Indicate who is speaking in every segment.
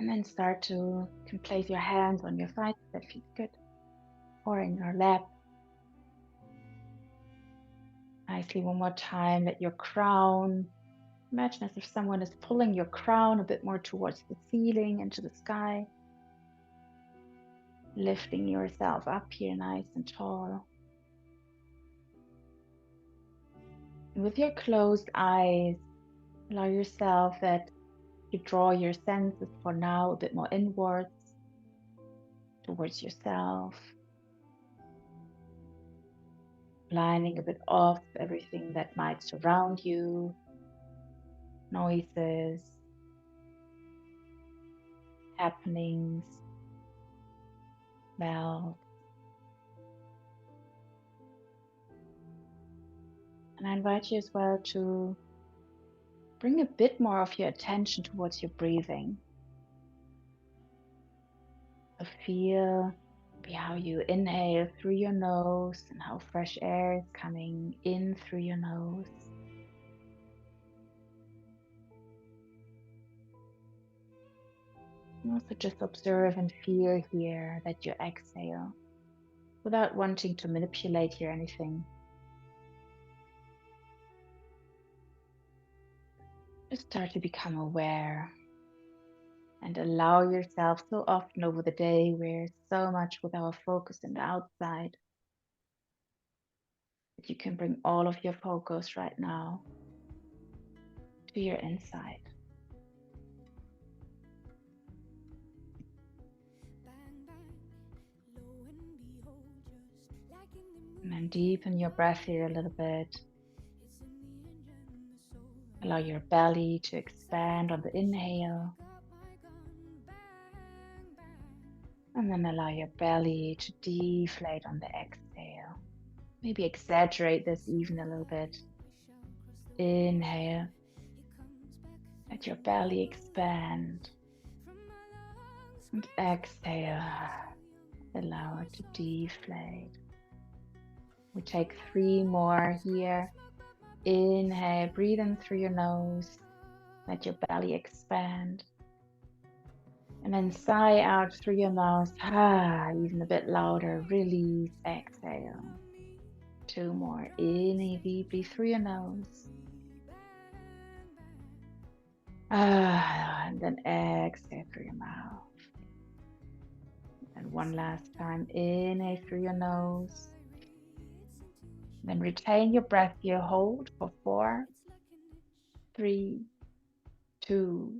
Speaker 1: And then start to, you can place your hands on your thighs, that feels good, or in your lap. Nicely, one more time, let your crown, imagine as if someone is pulling your crown a bit more towards the ceiling, into the sky. Lifting yourself up here nice and tall. And with your closed eyes, allow yourself that you draw your senses for now a bit more inwards, towards yourself. Lining a bit off everything that might surround you, noises, happenings, smells. And I invite you as well to bring a bit more of your attention towards your breathing. So feel how you inhale through your nose and how fresh air is coming in through your nose. And also just observe and feel here that you exhale without wanting to manipulate here anything. Just start to become aware and allow yourself. So often over the day we're so much with our focus in the outside that you can bring all of your focus right now to your inside. And then deepen your breath here a little bit. Allow your belly to expand on the inhale. And then allow your belly to deflate on the exhale. Maybe exaggerate this even a little bit. Inhale. Let your belly expand. And exhale. Allow it to deflate. We take 3 more here. Inhale, breathe in through your nose. Let your belly expand. And then sigh out through your mouth. Even a bit louder. Release, exhale. 2 more. Inhale deeply through your nose. And then exhale through your mouth. And one last time. Inhale through your nose. Then retain your breath here. Hold for 4, 3, 2,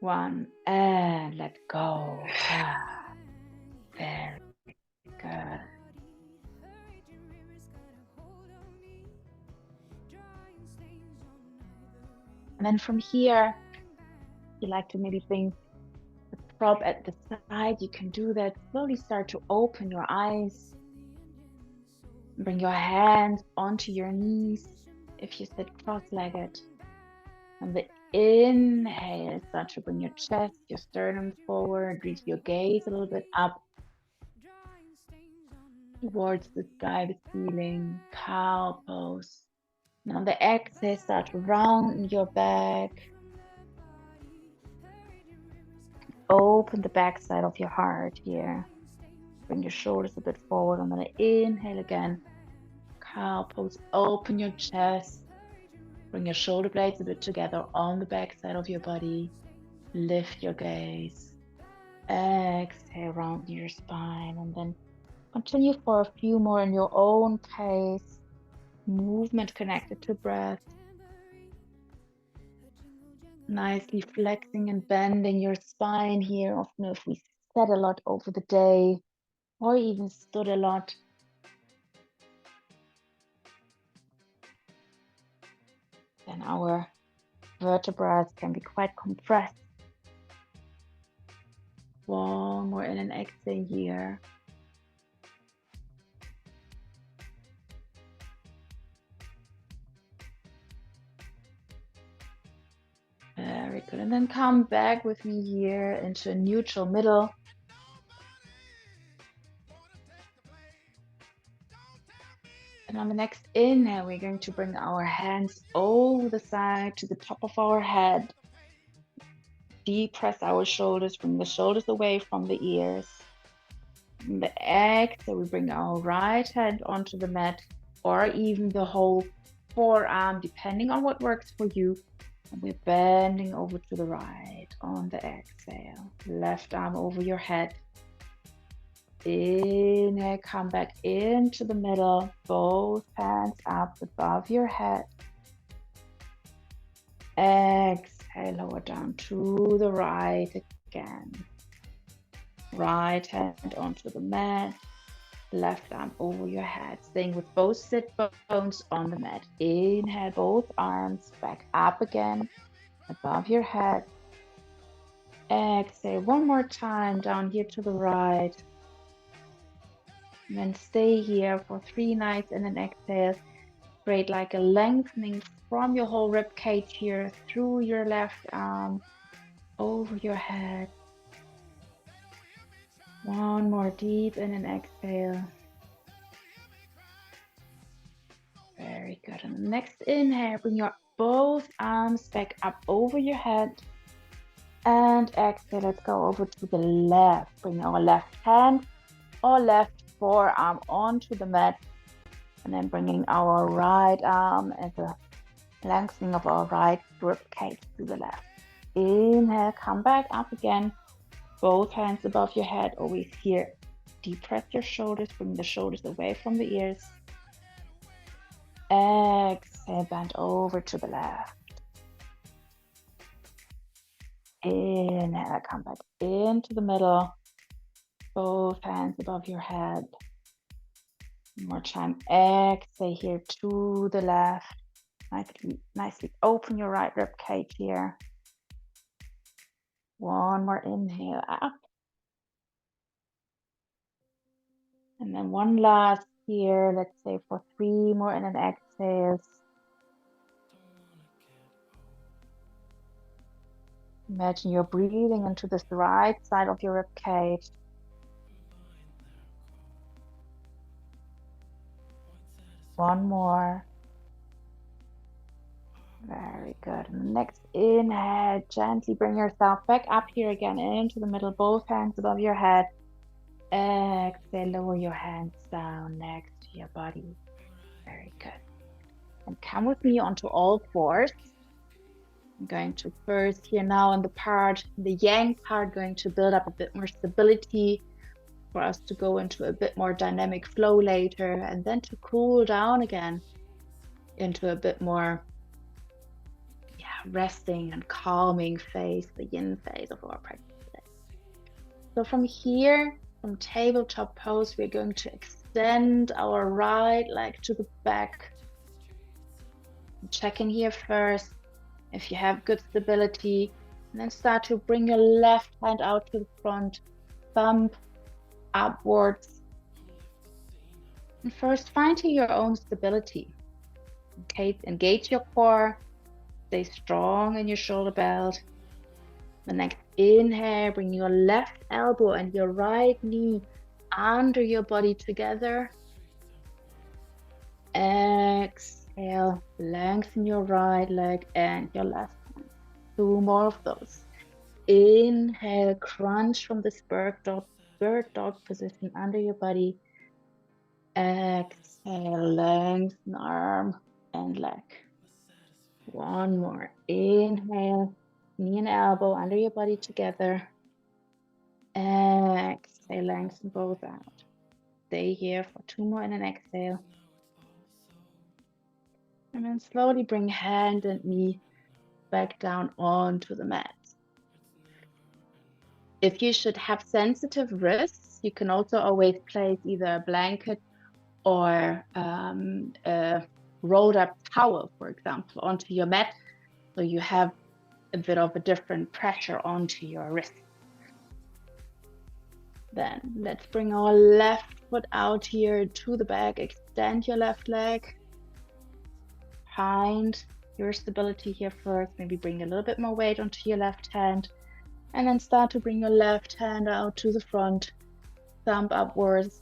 Speaker 1: 1, and let go. Very good. And then from here, you like to maybe bring the prop at the side. You can do that. Slowly start to open your eyes. Bring your hands onto your knees if you sit cross-legged. On the inhale, start to bring your chest, your sternum forward. Reach your gaze a little bit up towards the sky, the ceiling, cow pose. And on the exhale, start to round your back. Open the back side of your heart here. Bring your shoulders a bit forward. I'm going to inhale again. Cow pose. Open your chest. Bring your shoulder blades a bit together on the back side of your body. Lift your gaze. Exhale, round your spine. And then continue for a few more in your own pace. Movement connected to breath. Nicely flexing and bending your spine here. Often if we sat a lot over the day or even stood a lot, then our vertebrae can be quite compressed. One more in and exhale here. Very good. And then come back with me here into a neutral middle. And on the next inhale, we're going to bring our hands over the side to the top of our head. deep press our shoulders, bring the shoulders away from the ears. And the exhale, we bring our right hand onto the mat, or even the whole forearm, depending on what works for you. And we're bending over to the right on the exhale. Left arm over your head. Inhale, come back into the middle, both hands up above your head. Exhale, lower down to the right again. Right hand onto the mat, left arm over your head, staying with both sit bones on the mat. Inhale, both arms back up again, above your head. Exhale, one more time, down here to the right. And then stay here for 3 nights and then exhale. Create like a lengthening from your whole rib cage here, through your left arm, over your head. One more deep in and exhale. Very good. And the next inhale, bring your both arms back up over your head. And exhale, let's go over to the left. Bring our left hand or left forearm onto the mat. And then bringing our right arm as a lengthening of our right rib cage to the left. Inhale, come back up again. Both hands above your head, always here. Deep press your shoulders, bring the shoulders away from the ears. Exhale, bend over to the left. Inhale, come back into the middle. Both hands above your head. One more time. Exhale here to the left. Nicely open your right rib cage here. One more inhale up. And then one last here, let's say for 3 more in and exhales. Imagine you're breathing into this right side of your rib cage. One more. Very good. And the next inhale, gently bring yourself back up here again into the middle, both hands above your head. Exhale, lower your hands down next to your body. Very good. And come with me onto all fours. I'm going to first here now in the yang part, going to build up a bit more stability for us to go into a bit more dynamic flow later, and then to cool down again into a bit more resting and calming phase, the yin phase of our practice today. So from here, from tabletop pose, we're going to extend our right leg to the back. Check in here first if you have good stability, and then start to bring your left hand out to the front, thumb upwards. And first, find your own stability. Okay, engage your core, stay strong in your shoulder belt. The next inhale, bring your left elbow and your right knee under your body together. Exhale, lengthen your right leg and your left hand. 2 more of those. Inhale, crunch from this bird dog position under your body. Exhale, lengthen arm and leg. One more. Inhale, knee and elbow under your body together. Exhale, lengthen both out. Stay here for 2 more and an exhale. And then slowly bring hand and knee back down onto the mat. If you should have sensitive wrists, you can also always place either a blanket or a rolled up towel, for example, onto your mat, so you have a bit of a different pressure onto your wrist. Then let's bring our left foot out here to the back. Extend your left leg. Find your stability here first. Maybe bring a little bit more weight onto your left hand. And then start to bring your left hand out to the front. Thumb upwards.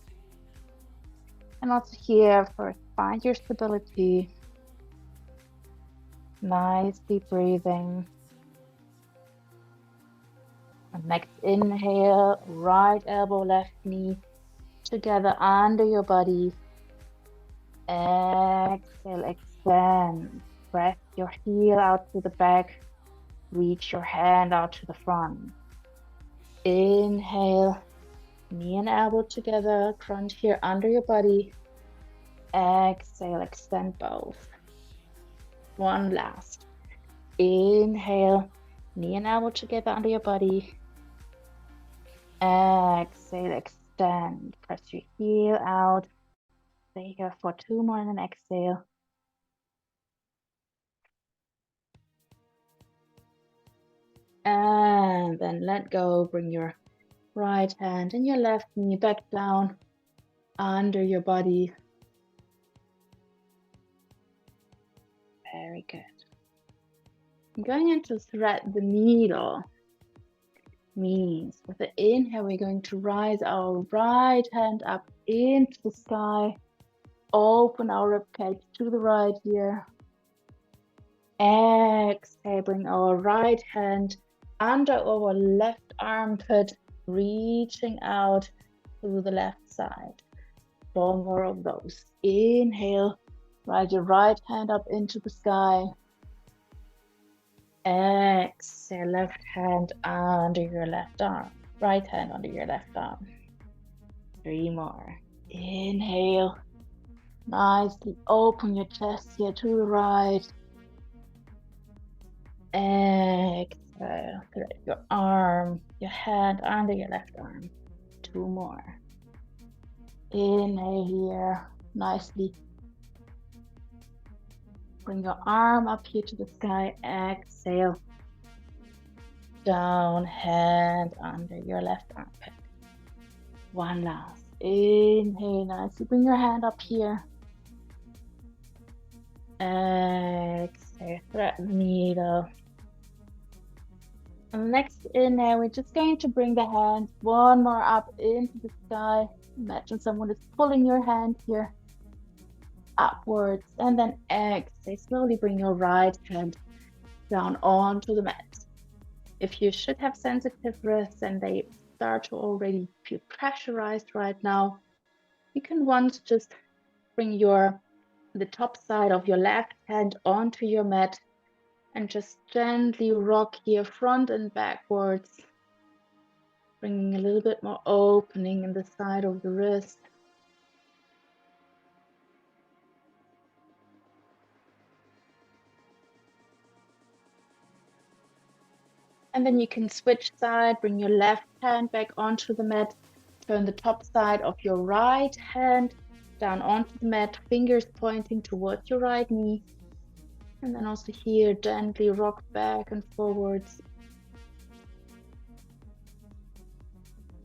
Speaker 1: And also here first, find your stability. Nice deep breathing. Next inhale, right elbow, left knee together under your body. Exhale, extend. Press your heel out to the back. Reach your hand out to the front. Inhale, knee and elbow together, crunch here under your body. Exhale, extend both. One last. Inhale, knee and elbow together under your body. Exhale, extend. Press your heel out. Stay here for 2 more and then exhale. And then let go. Bring your right hand and your left knee back down under your body. Very good. I'm going into thread the needle. Means with the inhale, we're going to rise our right hand up into the sky. Open our ribcage to the right here. Exhale, bring our right hand under our left armpit, reaching out to the left side. 4 more of those. Inhale, rise your right hand up into the sky. Exhale, left hand under your left arm. Right hand under your left arm. 3 more. Inhale. Nicely open your chest here to the right. Exhale. Thread your arm, your hand under your left arm. 2 more. Inhale here. Nicely. Bring your arm up here to the sky. Exhale. Down, hand under your left armpit. 1 last. Inhale, nicely. Bring your hand up here. Exhale, thread the needle. And next inhale, we're just going to bring the hands 1 more up into the sky. Imagine someone is pulling your hand here upwards, and then exhale, slowly bring your right hand down onto the mat. If you should have sensitive wrists and they start to already feel pressurized right now, you can once just bring the top side of your left hand onto your mat and just gently rock here front and backwards, bringing a little bit more opening in the side of the wrist. And then you can switch side, bring your left hand back onto the mat, turn the top side of your right hand down onto the mat, fingers pointing towards your right knee. And then also here, gently rock back and forwards.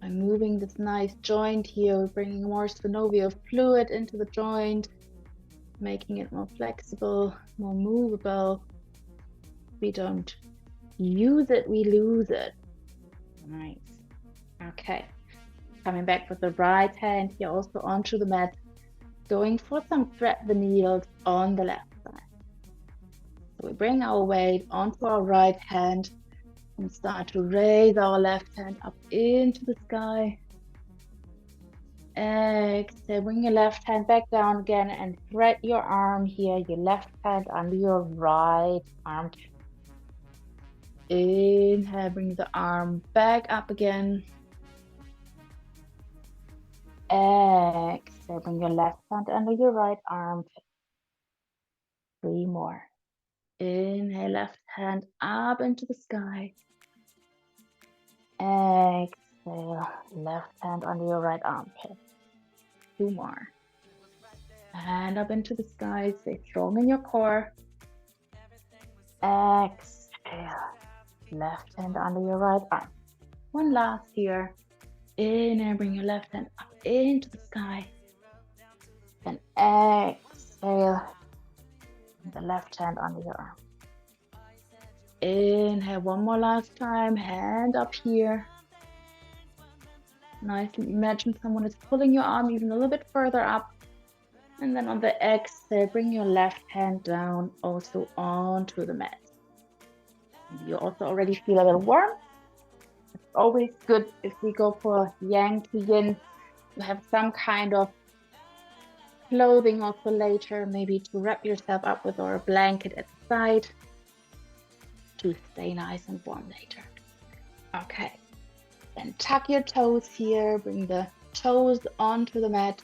Speaker 1: By moving this nice joint here, we're bringing more synovial fluid into the joint, making it more flexible, more movable. We don't use it, we lose it. Nice. Okay. Coming back with the right hand here also onto the mat, going for some thread the needles on the left side. So we bring our weight onto our right hand and start to raise our left hand up into the sky. Exhale, bring your left hand back down again and thread your arm here, your left hand under your right arm. Inhale, bring the arm back up again. Exhale, bring your left hand under your right arm. 3 more. Inhale, left hand up into the sky. Exhale, left hand under your right armpit. 2 more. Hand up into the sky, stay strong in your core. Exhale, left hand under your right arm. 1 last here. Inhale, bring your left hand up into the sky. Then exhale, the left hand under your arm. Inhale, 1 more last time, hand up here. Nicely imagine someone is pulling your arm even a little bit further up. And then on the exhale, bring your left hand down also onto the mat. You also already feel a little warm. always good if we go for Yang to Yin to have some kind of clothing also later, maybe to wrap yourself up with, or a blanket at the side to stay nice and warm later. Okay, then tuck your toes here, bring the toes onto the mat.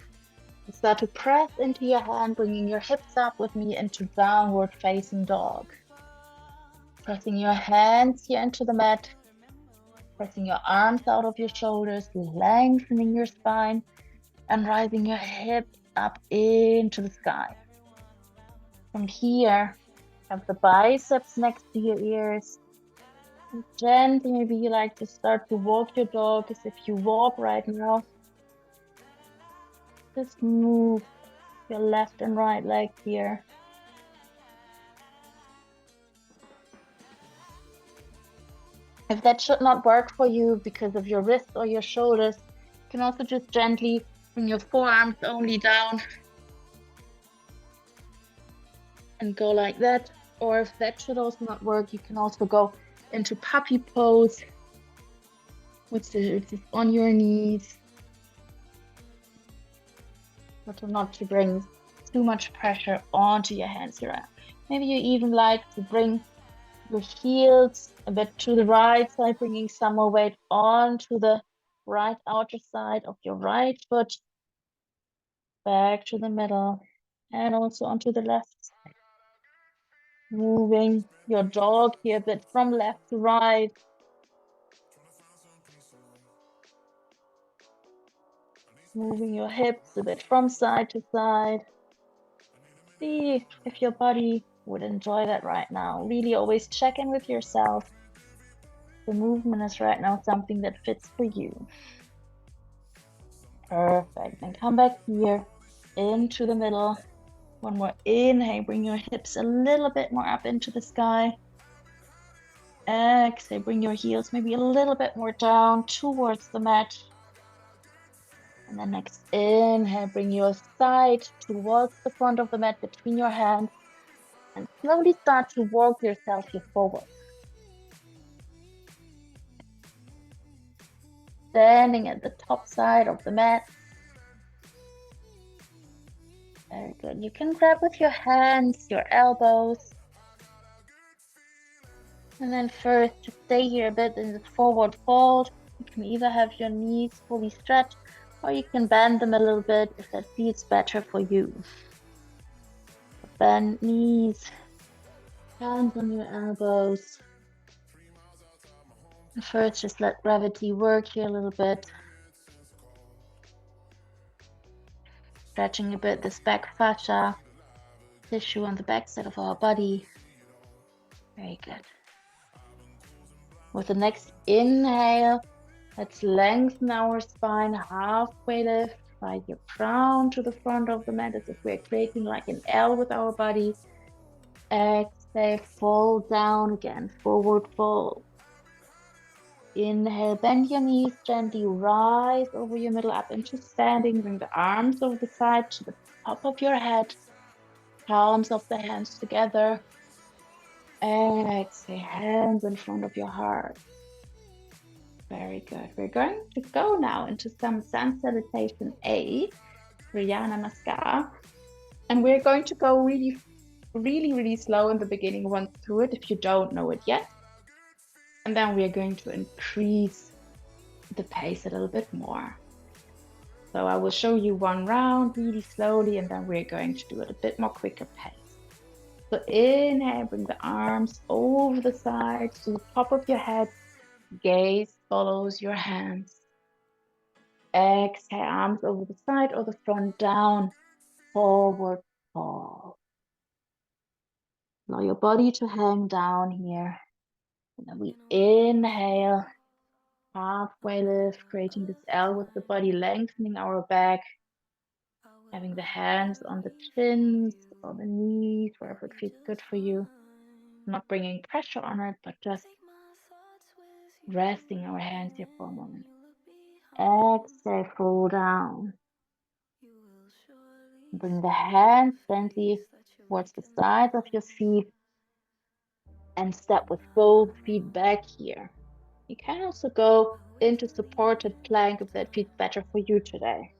Speaker 1: Start to press into your hand, bringing your hips up with me into downward facing dog. Pressing your hands here into the mat, pressing your arms out of your shoulders, lengthening your spine, and rising your hips up into the sky. From here, have the biceps next to your ears. And gently, maybe you like to start to walk your dog as if you walk right now. Just move your left and right leg here. If that should not work for you because of your wrists or your shoulders, you can also just gently bring your forearms only down and go like that. Or if that should also not work, you can also go into puppy pose, which is on your knees, but not to bring too much pressure onto your hands here. Maybe you even like to bring your heels a bit to the right side, bringing some more weight onto the right outer side of your right foot, back to the middle, and also onto the left side. Moving your dog here a bit from left to right. Moving your hips a bit from side to side. See if your body would enjoy that right now. Really always check in with yourself. The movement is right now something that fits for you. Perfect. Then come back here into the middle. One more inhale, bring your hips a little bit more up into the sky. Exhale, bring your heels maybe a little bit more down towards the mat. And then next inhale, bring your side towards the front of the mat between your hands. And slowly start to walk yourself here forward. Standing at the top side of the mat. Very good. You can grab with your hands, your elbows. And then first, to stay here a bit in this forward fold. You can either have your knees fully stretched, or you can bend them a little bit if that feels better for you. Bend knees, hands on your elbows. And first, just let gravity work here a little bit. Stretching a bit this back fascia tissue on the back side of our body. Very good. With the next inhale, let's lengthen our spine, halfway lift, slide your crown to the front of the mat as if we're creating like an L with our body. Exhale, fold down again, forward fold. Inhale, bend your knees gently, rise over your middle up into standing, bring the arms over the side to the top of your head, palms of the hands together. Exhale, hands in front of your heart. Very good. We're going to go now into some sun salutation A, Surya Namaskar. And we're going to go really slow in the beginning, run through it if you don't know it yet. And then we're going to increase the pace a little bit more. So I will show you one round really slowly, and then we're going to do it a bit more quicker pace. So inhale, bring the arms over the sides to the top of your head. Gaze follows your hands. Exhale, arms over the side or the front, down, forward, fall. Allow your body to hang down here. And then we inhale, halfway lift, creating this L with the body, lengthening our back, having the hands on the chins or the knees, wherever it feels good for you. Not bringing pressure on it, but just resting our hands here for a moment. Exhale, fall down. Bring the hands gently towards the sides of your feet and step with both feet back here. You can also go into supported plank if that feels better for you today.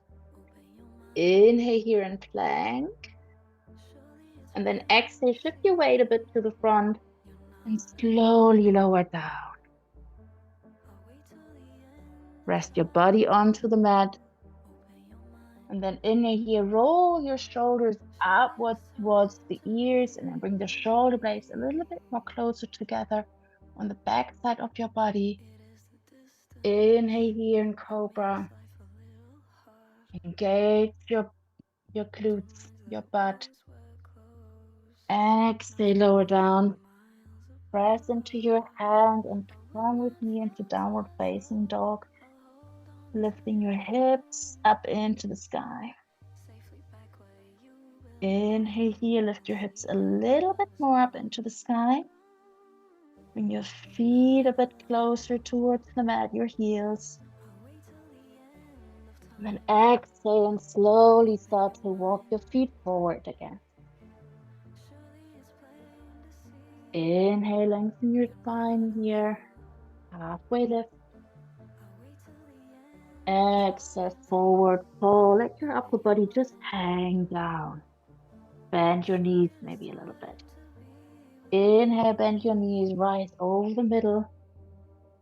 Speaker 1: Inhale here in plank. And then exhale, shift your weight a bit to the front and slowly lower down. Rest your body onto the mat. And then inhale here, roll your shoulders upwards towards the ears and then bring the shoulder blades a little bit more closer together on the back side of your body. Inhale here in Cobra. Engage your glutes, your butt. Exhale, lower down. Press into your hand and come with me into downward facing dog. Lifting your hips up into the sky. Inhale here, lift your hips a little bit more up into the sky. Bring your feet a bit closer towards the mat, your heels. And then exhale and slowly start to walk your feet forward again. Inhale, lengthen your spine here. Halfway lift. Exhale, forward fold. Let your upper body just hang down. Bend your knees maybe a little bit. Inhale, bend your knees, rise over the middle.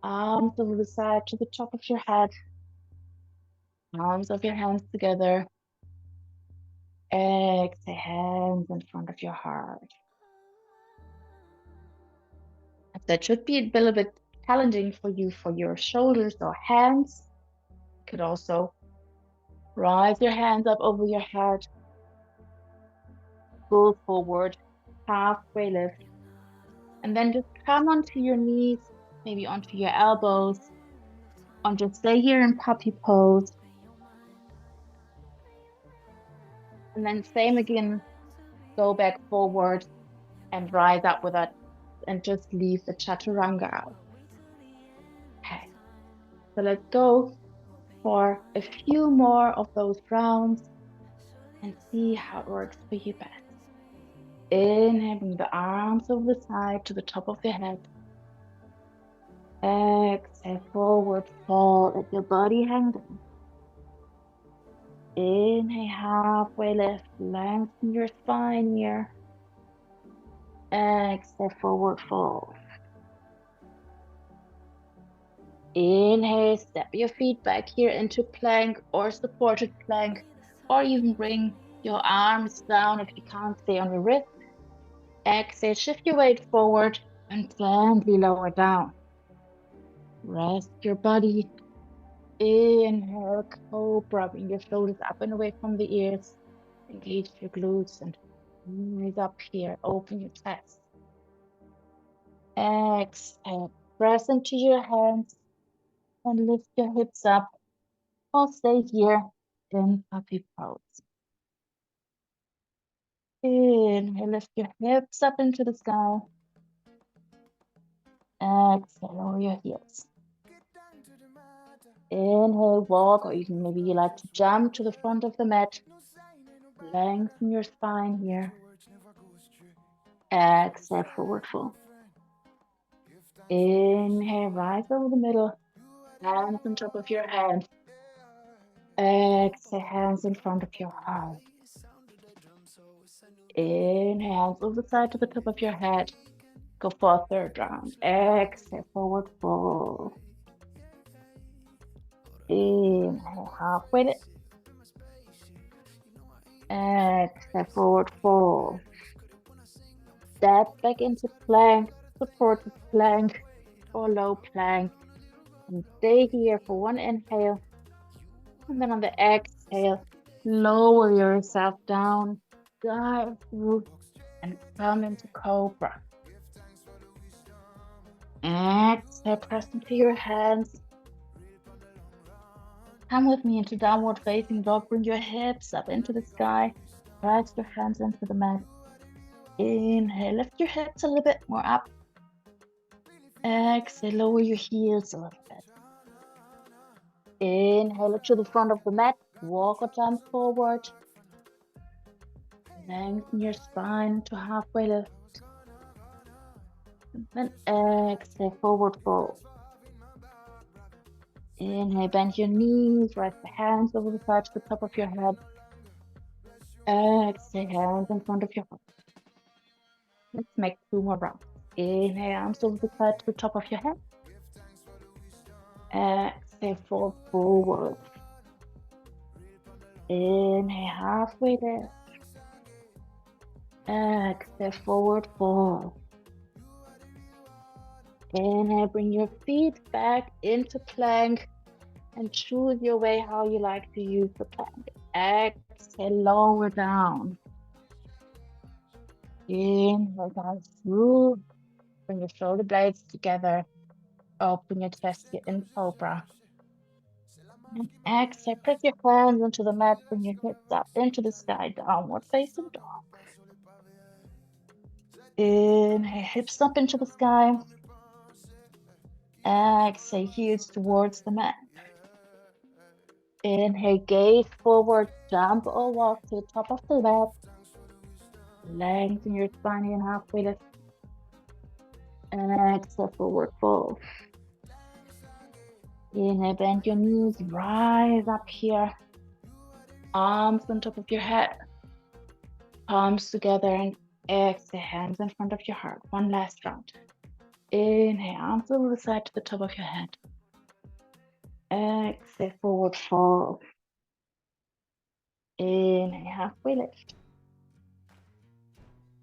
Speaker 1: Arms over the side to the top of your head. Arms of your hands together. Exhale, hands in front of your heart. That should be a little bit challenging for you for your shoulders or hands. You could also rise your hands up over your head. Pull forward, halfway lift. And then just come onto your knees, maybe onto your elbows. And just stay here in puppy pose. And then same again, go back forward and rise up with that and just leave the chaturanga out. Okay, so let's go for a few more of those rounds and see how it works for you best. Inhale, bring the arms over the side to the top of your head. Exhale, forward fold, let your body hang down. Inhale, halfway lift, lengthen your spine here. Exhale, forward fold. Inhale, step your feet back here into plank or supported plank, or even bring your arms down if you can't stay on your wrist. Exhale, shift your weight forward and gently lower down. Rest your body. Inhale, cobra, bring your shoulders up and away from the ears. Engage your glutes and raise up here. Open your chest. Exhale, press into your hands and lift your hips up. Or stay here in puppy pose. Inhale, lift your hips up into the sky. Exhale, lower your heels. Inhale, walk, or even maybe you like to jump to the front of the mat. Lengthen your spine here. Exhale, forward fold. Inhale, rise over the middle. Hands on top of your head. Exhale, hands in front of your heart. Inhale, hands over the side to the top of your head. Go for a third round. Exhale, forward fold. Inhale, halfway lift. Exhale, forward fold. Step back into plank, supported plank or low plank. And stay here for one inhale. And then on the exhale, lower yourself down, dive through, and come into cobra. Exhale, press into your hands. Come with me into downward facing dog. Bring your hips up into the sky. Press your hands into the mat. Inhale, lift your hips a little bit more up. Exhale, lower your heels a little bit. Inhale, look to the front of the mat. Walk or jump forward. Lengthen your spine to halfway lift. And then exhale, forward fold. Inhale, bend your knees, rest the hands over the side to the top of your head. Exhale, hands in front of your heart. Let's make 2 more rounds. Inhale, arms over the side to the top of your head. Exhale, fall forward. Inhale, halfway there. Exhale, forward fold. Inhale, bring your feet back into plank and choose your way how you like to use the plank. Exhale, lower down. Inhale, down through. Bring your shoulder blades together. Open your chest here in cobra. And exhale, press your hands into the mat. Bring your hips up into the sky. Downward facing dog. Inhale, hips up into the sky. Exhale, heels towards the mat. Inhale, gaze forward, jump or walk to the top of the mat. Lengthen your spine in halfway lift. Exhale, forward fold. Inhale, bend your knees, rise up here. Arms on top of your head. Palms together and exhale, hands in front of your heart. One last round. Inhale, arms over the side to the top of your head. Exhale, forward fold. Inhale, halfway lift.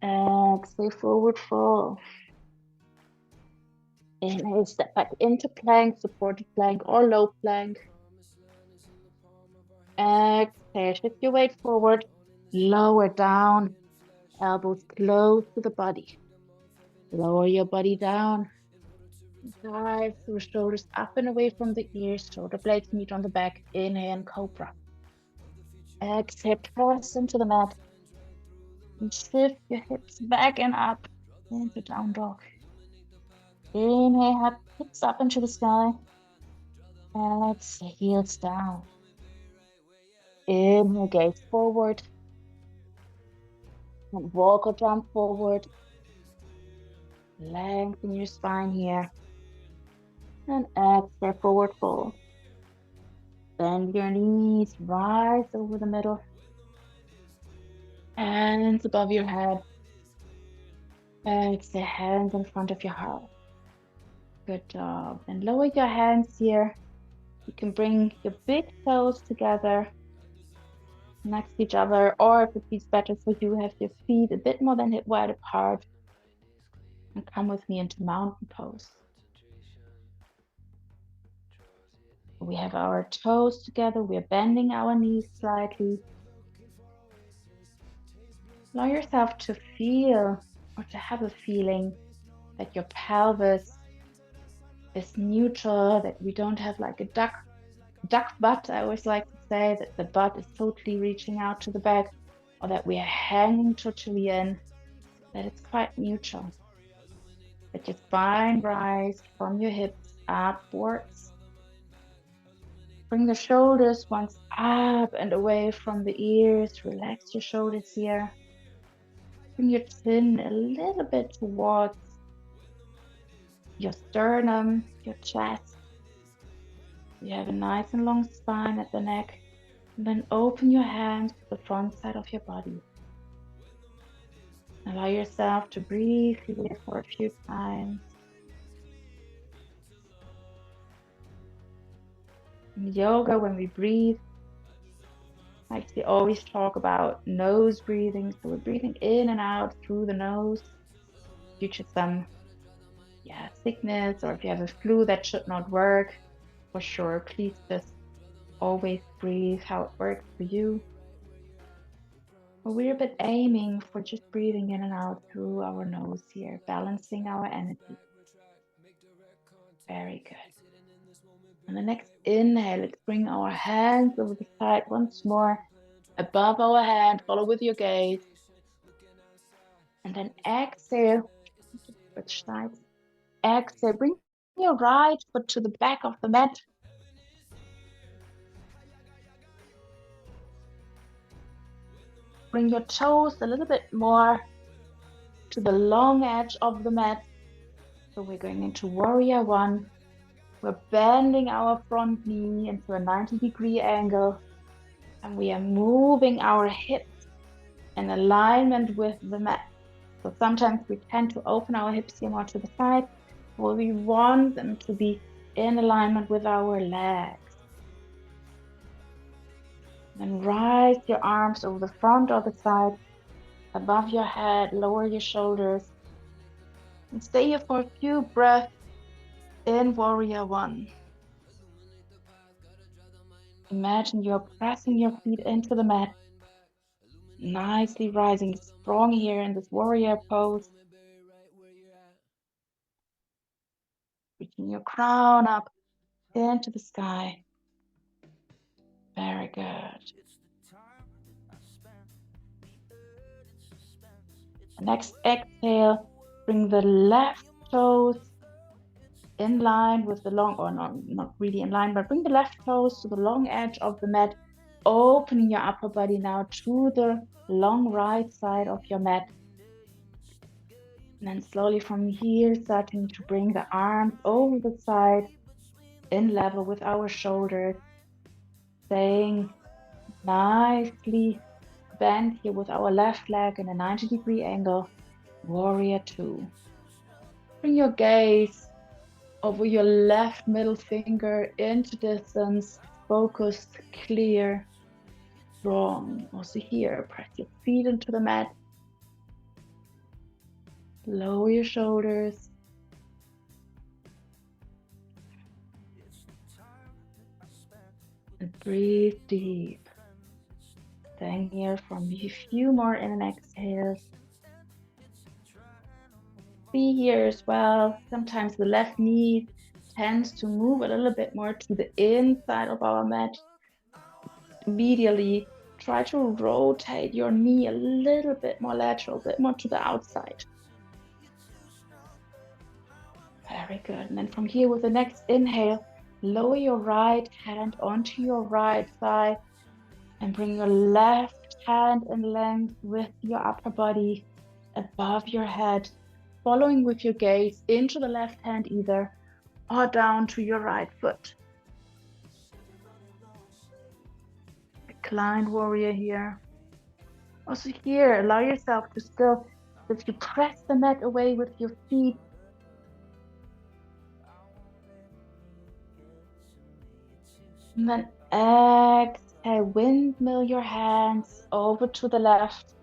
Speaker 1: Exhale, forward fold. Inhale, step back into plank, supported plank or low plank. Exhale, shift your weight forward, lower down, elbows close to the body. Lower your body down. Dive through shoulders up and away from the ears, shoulder blades meet on the back. Inhale and cobra. Exhale, press into the mat. And shift your hips back and up into down dog. Inhale, hips up into the sky. Exhale, heels down. Inhale, gaze forward. And walk or jump forward. Lengthen your spine here. And exhale, forward fold. Bend your knees, rise over the middle. Hands above your head. Exhale, hands in front of your heart. Good job. And lower your hands here. You can bring your big toes together next to each other, or if it feels better for you, have your feet a bit more than hip wide apart. And come with me into mountain pose. We have our toes together. We are bending our knees slightly. Allow yourself to feel or to have a feeling that your pelvis is neutral, that we don't have like a duck butt. I always like to say that the butt is totally reaching out to the back, or that we are hanging totally in, that it's quite neutral. Let your spine rise from your hips upwards. Bring the shoulders once up and away from the ears. Relax your shoulders here. Bring your chin a little bit towards your sternum, your chest. You have a nice and long spine at the neck. And then open your hands to the front side of your body. Allow yourself to breathe here for a few times. In yoga, when we breathe, like we always talk about nose breathing. So we're breathing in and out through the nose. Due to some sickness, or if you have a flu that should not work, for sure, please just always breathe how it works for you. But we're a bit aiming for just breathing in and out through our nose here, balancing our energy. Very good. On the next inhale, let's bring our hands over the side once more, above our head, follow with your gaze. And then exhale, switch sides. Exhale, bring your right foot to the back of the mat. Bring your toes a little bit more to the long edge of the mat. So we're going into warrior one. We're bending our front knee into a 90-degree angle, and we are moving our hips in alignment with the mat. So sometimes we tend to open our hips here more to the side, where we want them to be in alignment with our legs. Then rise your arms over the front or the side, above your head, lower your shoulders, and stay here for a few breaths in Warrior One. Imagine you're pressing your feet into the mat, nicely rising strong here in this warrior pose. Reaching your crown up into the sky. Very good. Next exhale, bring the left toes in line with the long, or not really in line, but bring the left toes to the long edge of the mat, opening your upper body now to the long right side of your mat. And then slowly from here, starting to bring the arms over the side in level with our shoulders, staying nicely bent here with our left leg in a 90-degree angle, Warrior Two. Bring your gaze over your left middle finger into distance, focused, clear, strong. Also here, press your feet into the mat. Lower your shoulders. And breathe deep. Staying here for a few more in and exhales. Be here as well. Sometimes the left knee tends to move a little bit more to the inside of our mat. Immediately try to rotate your knee a little bit more lateral, a bit more to the outside. Very good. And then from here with the next inhale, lower your right hand onto your right thigh and bring your left hand in length with your upper body above your head, following with your gaze into the left hand either or down to your right foot. Reclined warrior here. Also here, allow yourself to still, if you press the mat away with your feet, and then exhale, windmill your hands over to the left.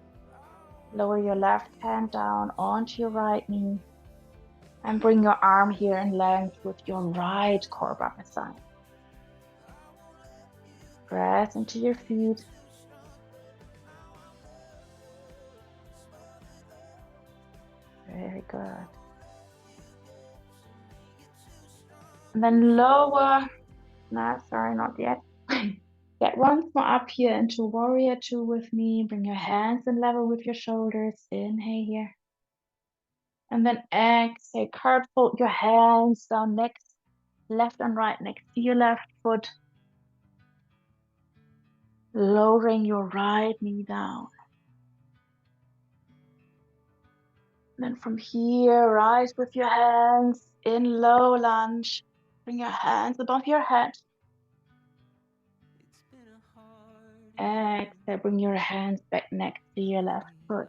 Speaker 1: Lower your left hand down onto your right knee. And bring your arm here in length with your right core by the side. Press into your feet. Very good. And then lower. No, sorry, not yet. Get once more up here into Warrior Two with me. Bring your hands in level with your shoulders. Inhale here. And then exhale, card fold your hands down next, left and right next to your left foot. Lowering your right knee down. Then from here, rise with your hands in low lunge. Bring your hands above your head. Exhale, bring your hands back next to your left foot.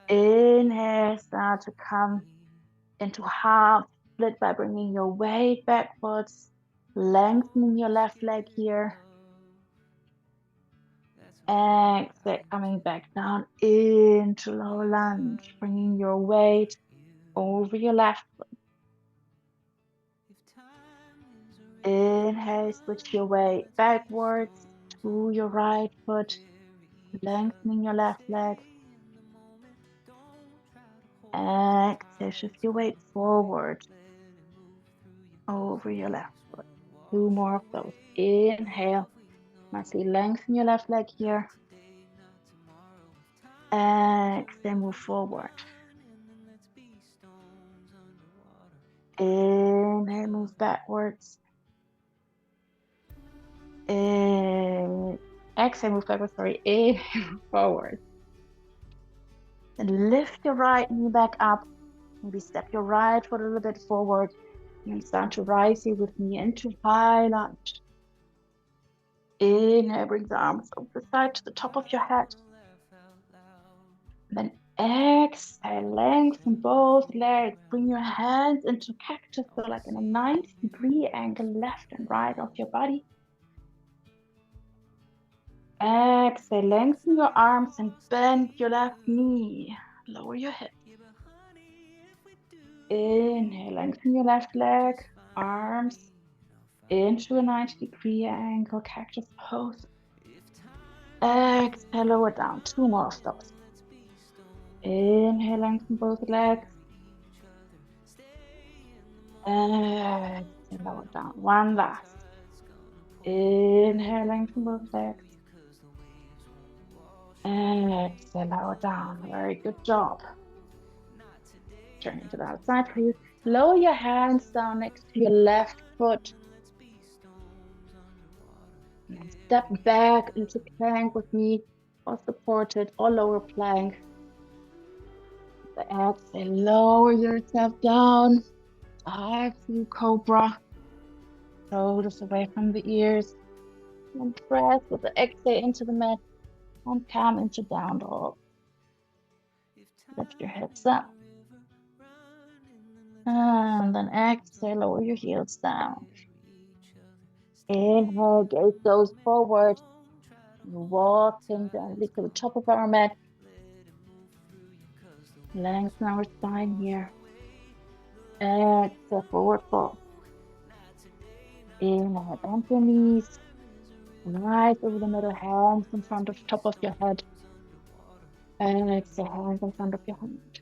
Speaker 1: Inhale, start to come into half split by bringing your weight backwards, lengthening your left leg here. Exhale, coming back down into low lunge, bringing your weight over your left foot. Inhale, switch your weight backwards to your right foot, lengthening your left leg. Exhale, shift your weight forward over your left foot. Two more of those. Inhale, nicely lengthen your left leg here. Exhale, move forward. Inhale, move backwards. Exhale, move backwards, sorry. Inhale, forward. And lift your right knee back up. Maybe step your right foot a little bit forward and start to rise here with me into high lunge. Inhale, bring the arms over the side to the top of your head. Then exhale, lengthen both legs. Bring your hands into cactus, so like in a 90-degree angle, left and right of your body. Exhale, lengthen your arms and bend your left knee. Lower your hips. Inhale, lengthen your left leg, arms into a 90-degree angle, cactus pose. Exhale, lower down. 2 more of those. Inhale, lengthen both legs. Exhale, lower down. One last. Inhale, lengthen both legs. Exhale, lower down. Very good job. Turning to the outside for you. Lower your hands down next to your left foot. And step back into plank with me, or supported, or lower plank. Exhale, lower yourself down. Exhale, cobra. Shoulders away from the ears. And press with the exhale into the mat. And come into down dog. Lift your hips up. And then exhale, lower your heels down. Inhale, gaze goes forward. Walking gently to the top of our mat. Lengthen our spine here. Exhale, forward fold. Inhale, bend your knees. Rise over the middle, hands in front of top of your head. Exhale, hands in front of your head.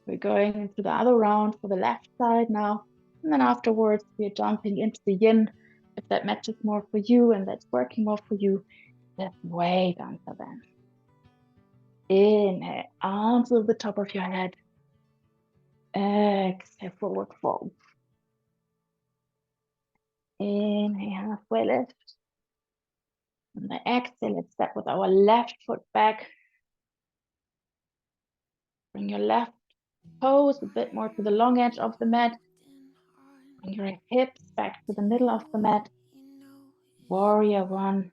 Speaker 1: We're going into the other round for the left side now. And then afterwards, we're jumping into the yin. If that matches more for you and that's working more for you, just wait until then. Inhale, arms over the top of your head. Exhale, forward fold. Inhale, halfway lift. And then exhale, let's step with our left foot back. Bring your left toes a bit more to the long edge of the mat. Bring your hips back to the middle of the mat. Warrior one.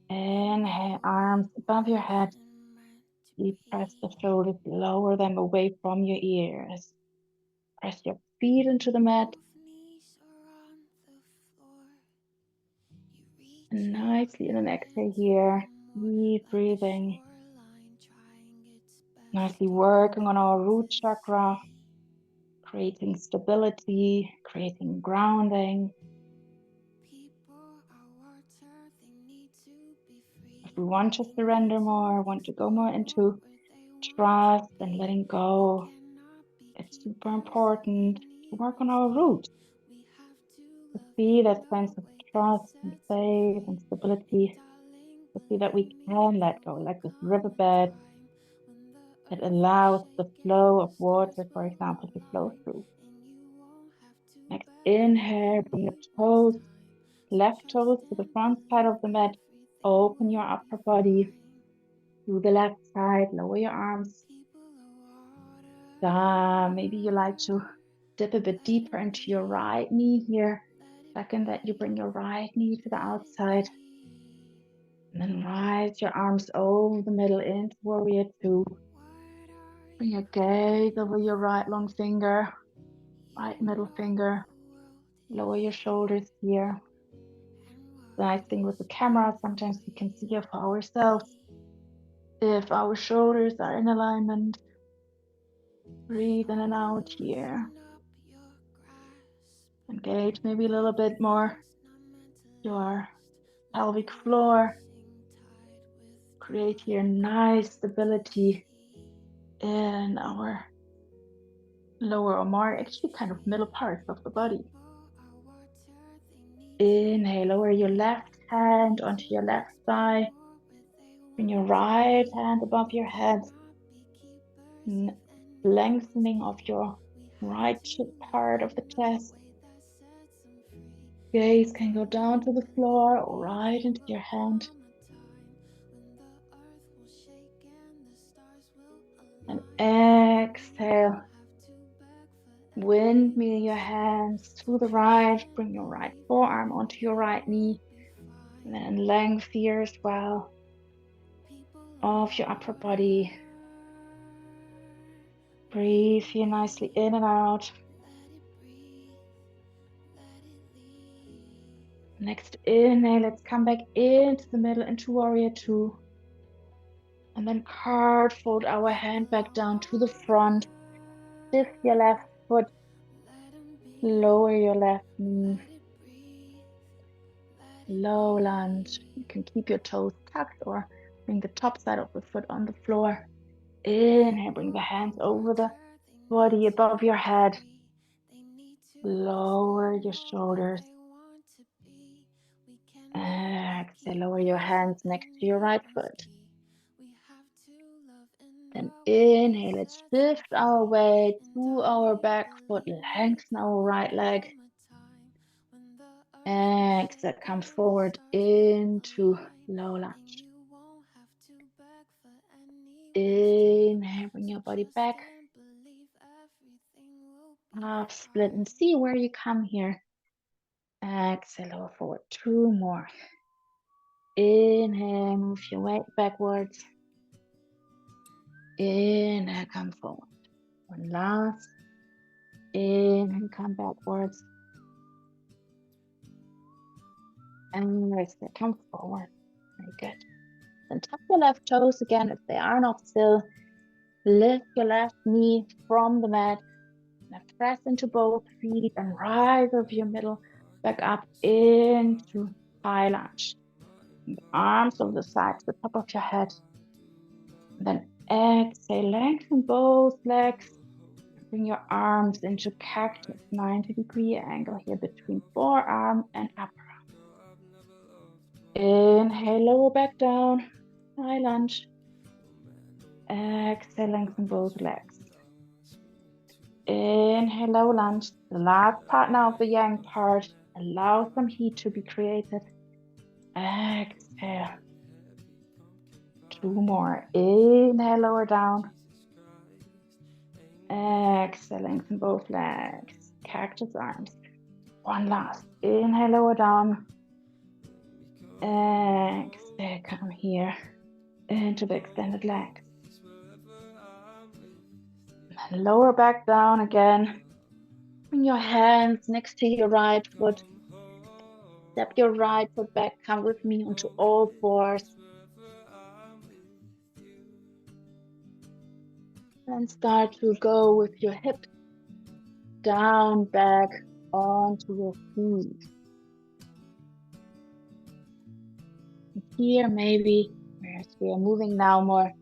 Speaker 1: Inhale, arms above your head. Deep press the shoulders, lower them away from your ears. Press your feet into the mat. And nicely in an exhale here. Deep breathing. Nicely working on our root chakra. Creating stability, creating grounding. If we want to surrender more, want to go more into trust and letting go, it's super important to work on our root. To see that sense of trust and faith and stability. To see that we can let go, like this riverbed that allows the flow of water, for example, to flow through. Next, inhale, bring your toes, left toes to the front side of the mat. Open your upper body to the left side, lower your arms. Maybe you like to dip a bit deeper into your right knee here. Second that you bring your right knee to the outside. And then rise your arms over the middle into warrior two. Bring your gaze over your right long finger, right middle finger. Lower your shoulders here. The nice thing with the camera, sometimes we can see it for ourselves. If our shoulders are in alignment, breathe in and out here. Engage maybe a little bit more your pelvic floor. Create here nice stability in our lower or more, actually kind of middle parts of the body. Inhale, lower your left hand onto your left thigh. Bring your right hand above your head. Lengthening of your right part of the chest. Gaze can go down to the floor or right into your hand. And exhale. Windmill your hands to the right, bring your right forearm onto your right knee, and then length here as well of your upper body. Breathe here nicely in and out. Next inhale, let's come back into the middle, into warrior two. And then card fold our hand back down to the front. Shift your left foot. Lower your left knee. Low lunge. You can keep your toes tucked or bring the top side of the foot on the floor. Inhale, bring the hands over the body above your head. Lower your shoulders. Exhale, lower your hands next to your right foot. Then inhale, let's shift our weight to our back foot, lengthen our right leg. Exhale, come forward into low lunge. Inhale, bring your body back. Half split and see where you come here. Exhale, lower forward, two more. Inhale, move your weight backwards. Inhale, come forward. One last. Inhale, come backwards. And exhale, come forward. Very good. Then tap your left toes again if they are not still. Lift your left knee from the mat. Now press into both feet and rise of your middle back up into high lunge. The arms over the sides, the top of your head. And then exhale, lengthen both legs. Bring your arms into cactus, 90-degree angle here between forearm and upper arm. Inhale, lower back down, high lunge. Exhale, lengthen both legs. Inhale, low lunge. The last part now of the yang part. Allow some heat to be created. Exhale. Two more. Inhale, lower down. Exhale, lengthen both legs. Cactus arms. One last. Inhale, lower down. Exhale, come here into the extended legs. And lower back down again. Bring your hands next to your right foot. Step your right foot back. Come with me onto all fours. And start to go with your hips down, back, onto your feet. And here maybe, as we are moving now more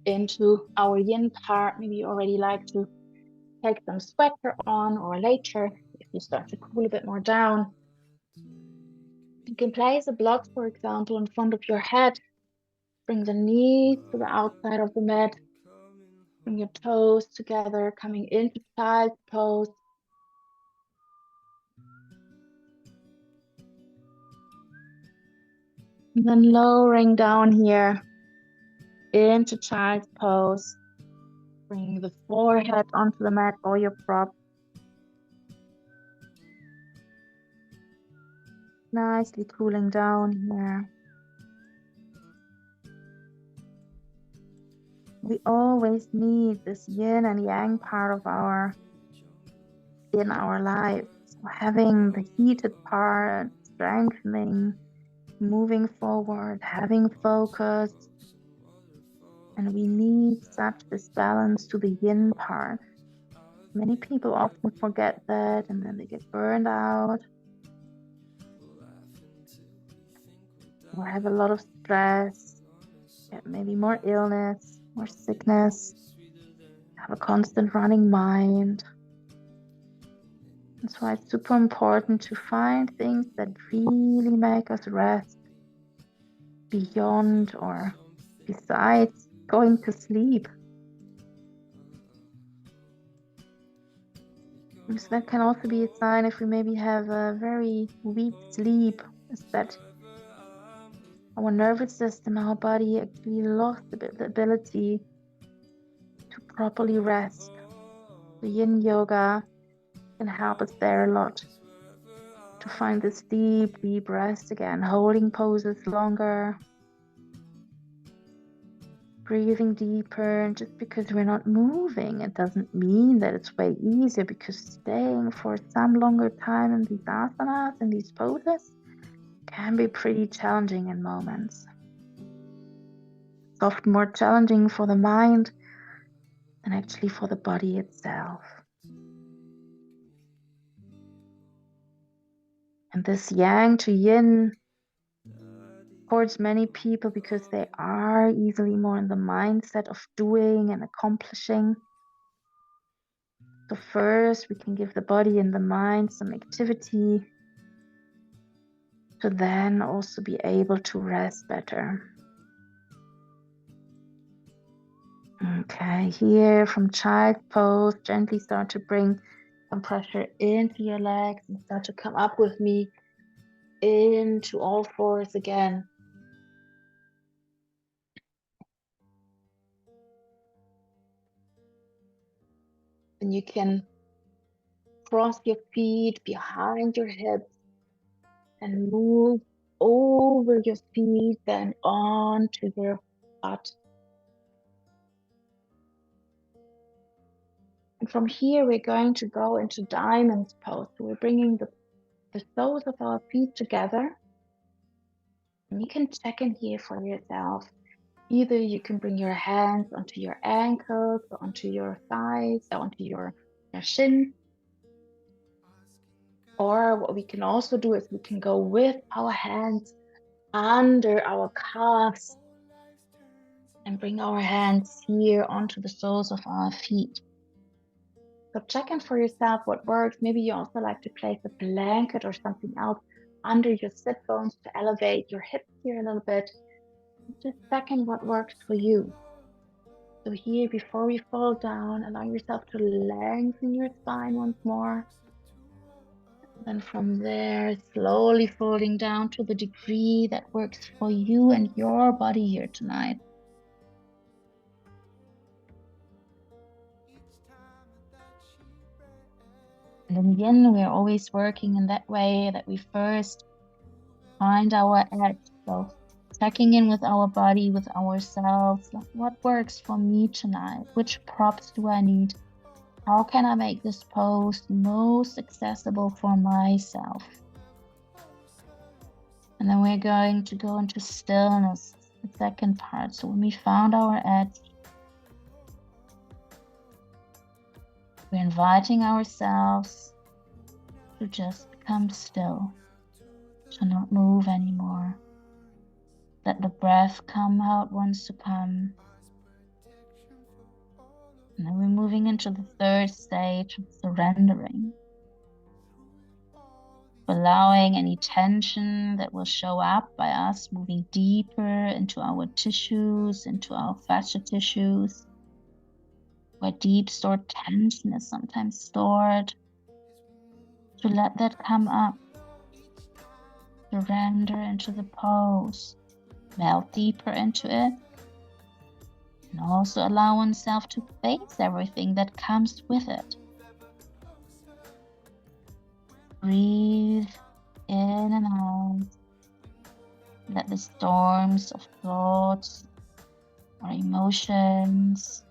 Speaker 1: into our yin part, maybe you already like to take some sweater on, or later, if you start to cool a bit more down. You can place a block, for example, in front of your head. Bring the knees to the outside of the mat. Bring your toes together, coming into child's pose. And then lowering down here into child's pose. Bring the forehead onto the mat or your prop. Nicely cooling down here. We always need this yin and yang part in our life. So having the heated part, strengthening, moving forward, having focus. And we need such this balance to the yin part. Many people often forget that, and then they get burned out or have a lot of stress, get maybe more illness, more sickness, have a constant running mind. That's why it's super important to find things that really make us rest beyond or besides going to sleep. So that can also be a sign if we maybe have a very weak sleep, is that our nervous system, our body actually lost the ability to properly rest. The Yin Yoga can help us there a lot to find this deep, deep rest again, holding poses longer, breathing deeper. And just because we're not moving, it doesn't mean that it's way easier, because staying for some longer time in these asanas and these poses can be pretty challenging in moments. It's often more challenging for the mind than actually for the body itself. And this yang to yin towards many people, because they are easily more in the mindset of doing and accomplishing. So first we can give the body and the mind some activity to then also be able to rest better. Okay, here from child pose, gently start to bring some pressure into your legs and start to come up with me into all fours again. And you can cross your feet behind your hips and move over your feet, then onto your butt. And from here, we're going to go into diamond pose. So we're bringing the soles of our feet together. And you can check in here for yourself. Either you can bring your hands onto your ankles, or onto your thighs, or onto your shin. Or what we can also do is we can go with our hands under our calves and bring our hands here onto the soles of our feet. So check in for yourself what works. Maybe you also like to place a blanket or something else under your sit bones to elevate your hips here a little bit. Just check in what works for you. So here, before we fall down, allow yourself to lengthen your spine once more. Then from there, slowly folding down to the degree that works for you and your body here tonight. And in Yin, we're always working in that way that we first find our edge. So checking in with our body, with ourselves. What works for me tonight? Which props do I need? How can I make this pose most accessible for myself? And then we're going to go into stillness, the second part. So when we found our edge, we're inviting ourselves to just become still, to not move anymore. Let the breath come how it wants to come. And then we're moving into the third stage of surrendering. Allowing any tension that will show up by us moving deeper into our tissues, into our fascia tissues, where deep stored tension is sometimes stored, to let that come up. Surrender into the pose, melt deeper into it, and also allow oneself to face everything that comes with it. Breathe in and out. Let the storms of thoughts or emotions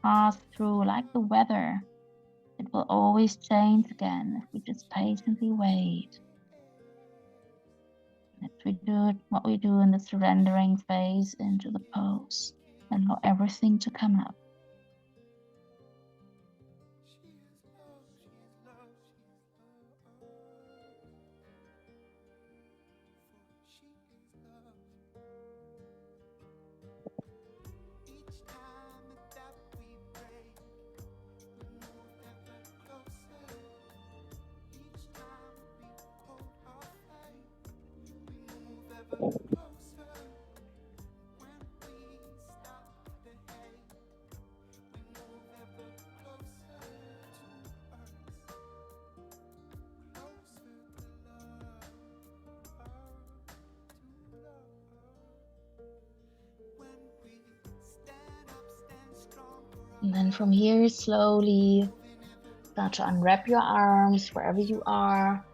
Speaker 1: pass through like the weather. It will always change again if we just patiently wait. If we do what we do in the surrendering phase into the pose, allow everything to come up. And then from here, slowly Start to unwrap your arms wherever you are.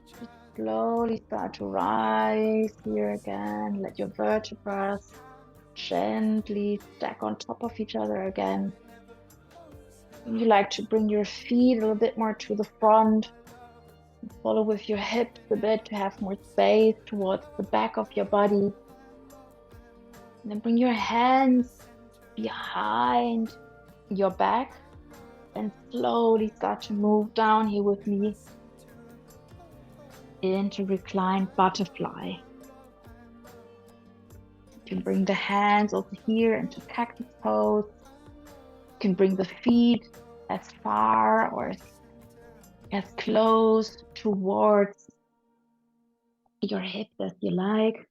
Speaker 1: Just slowly start to rise here again. Let your vertebrae gently stack on top of each other again. You like to bring your feet a little bit more to the front. Follow with your hips a bit to have more space towards the back of your body. And then bring your hands behind your back and slowly start to move down here with me into reclined butterfly. You can bring the hands over here into cactus pose. You can bring the feet as far or as close towards your hips as you like.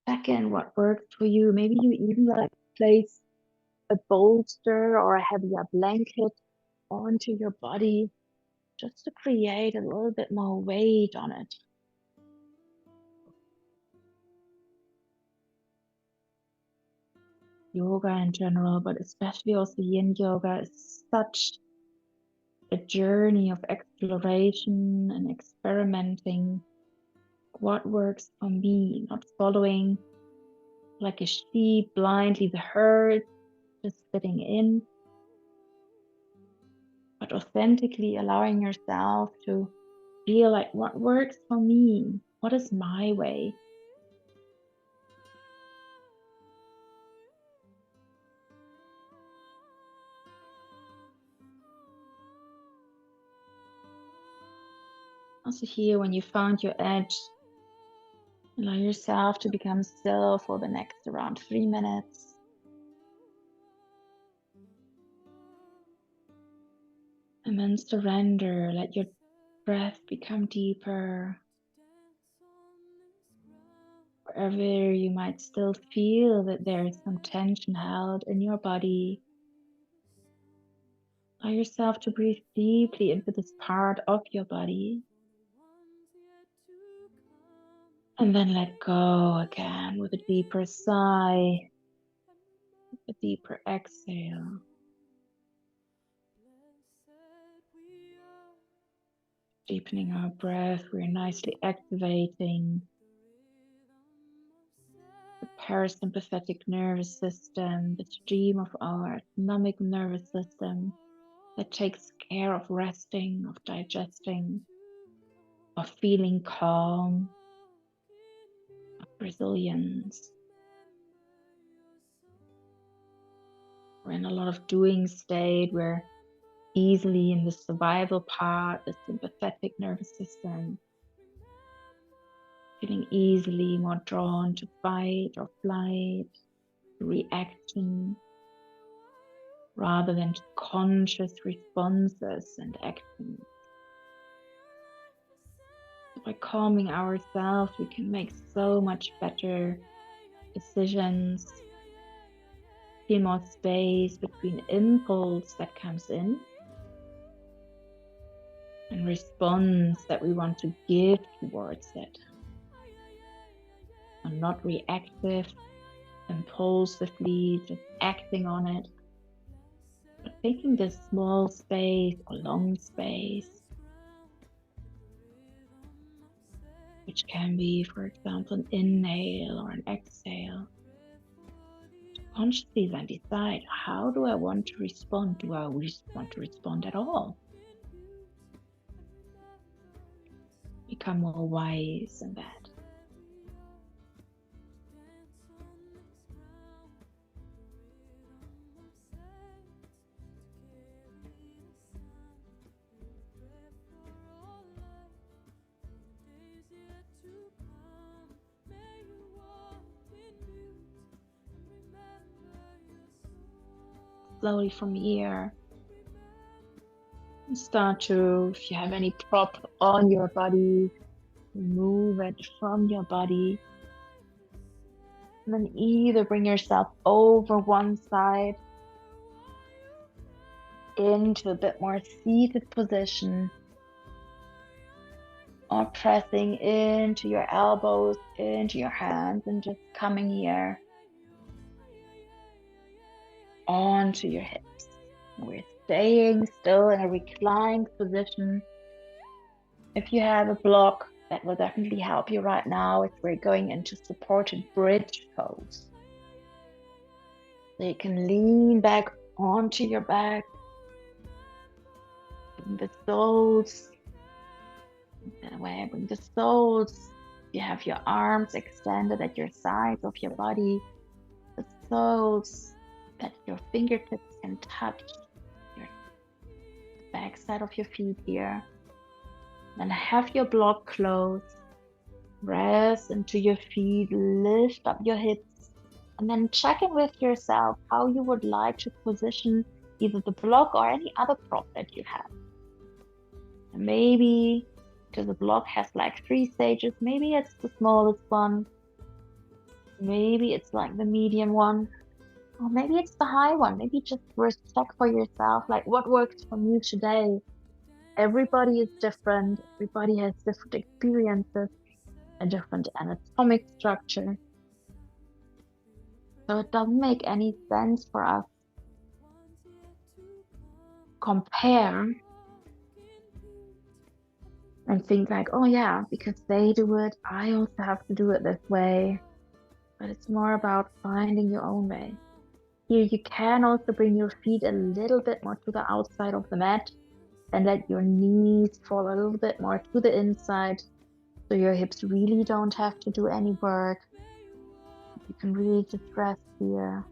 Speaker 1: Second, what works for you. Maybe you even like place a bolster or a heavier blanket onto your body just to create a little bit more weight on it. Yoga in general, but especially also Yin Yoga, is such a journey of exploration and experimenting. What works for me, not following like a sheep blindly the herd, just fitting in, but authentically allowing yourself to feel like what works for me, what is my way. Also here, when you found your edge, allow yourself to become still for the next around 3 minutes. And then surrender, let your breath become deeper. Wherever you might still feel that there is some tension held in your body, allow yourself to breathe deeply into this part of your body. And then let go again with a deeper sigh, a deeper exhale. Deepening our breath, we're nicely activating the parasympathetic nervous system, the stream of our autonomic nervous system that takes care of resting, of digesting, of feeling calm, of resilience. We're in a lot of doing state. We're easily in the survival part, the sympathetic nervous system, feeling easily more drawn to fight or flight, reaction, rather than to conscious responses and actions. By calming ourselves, we can make so much better decisions, feel more space between impulse that comes in and response that we want to give towards it. And not reactive, impulsively, just acting on it, but taking this small space or long space, which can be, for example, an inhale or an exhale. Consciously then decide, how do I want to respond? Do I want to respond at all? Become more wise in that. Slowly from here, start to, if you have any prop on your body, remove it from your body. And then either bring yourself over one side into a bit more seated position, or pressing into your elbows, into your hands, and just coming here onto your hips with staying still in a reclined position. If you have a block, that will definitely help you right now if we're going into supported bridge pose. So you can lean back onto your back, bring the soles, bring the soles. You have your arms extended at your sides of your body, the soles that your fingertips can touch your back side of your feet here. Then have your block closed. Press into your feet, lift up your hips, and then check in with yourself how you would like to position either the block or any other prop that you have. And maybe, because the block has like 3 stages, maybe it's the smallest one. Maybe it's like the medium one. Or maybe it's the high one. Maybe just check for yourself, like what works for you today. Everybody is different. Everybody has different experiences, a different anatomic structure. So it doesn't make any sense for us compare and think like, oh yeah, because they do it, I also have to do it this way. But it's more about finding your own way. Here you can also bring your feet a little bit more to the outside of the mat and let your knees fall a little bit more to the inside. So your hips really don't have to do any work. You can really just rest here.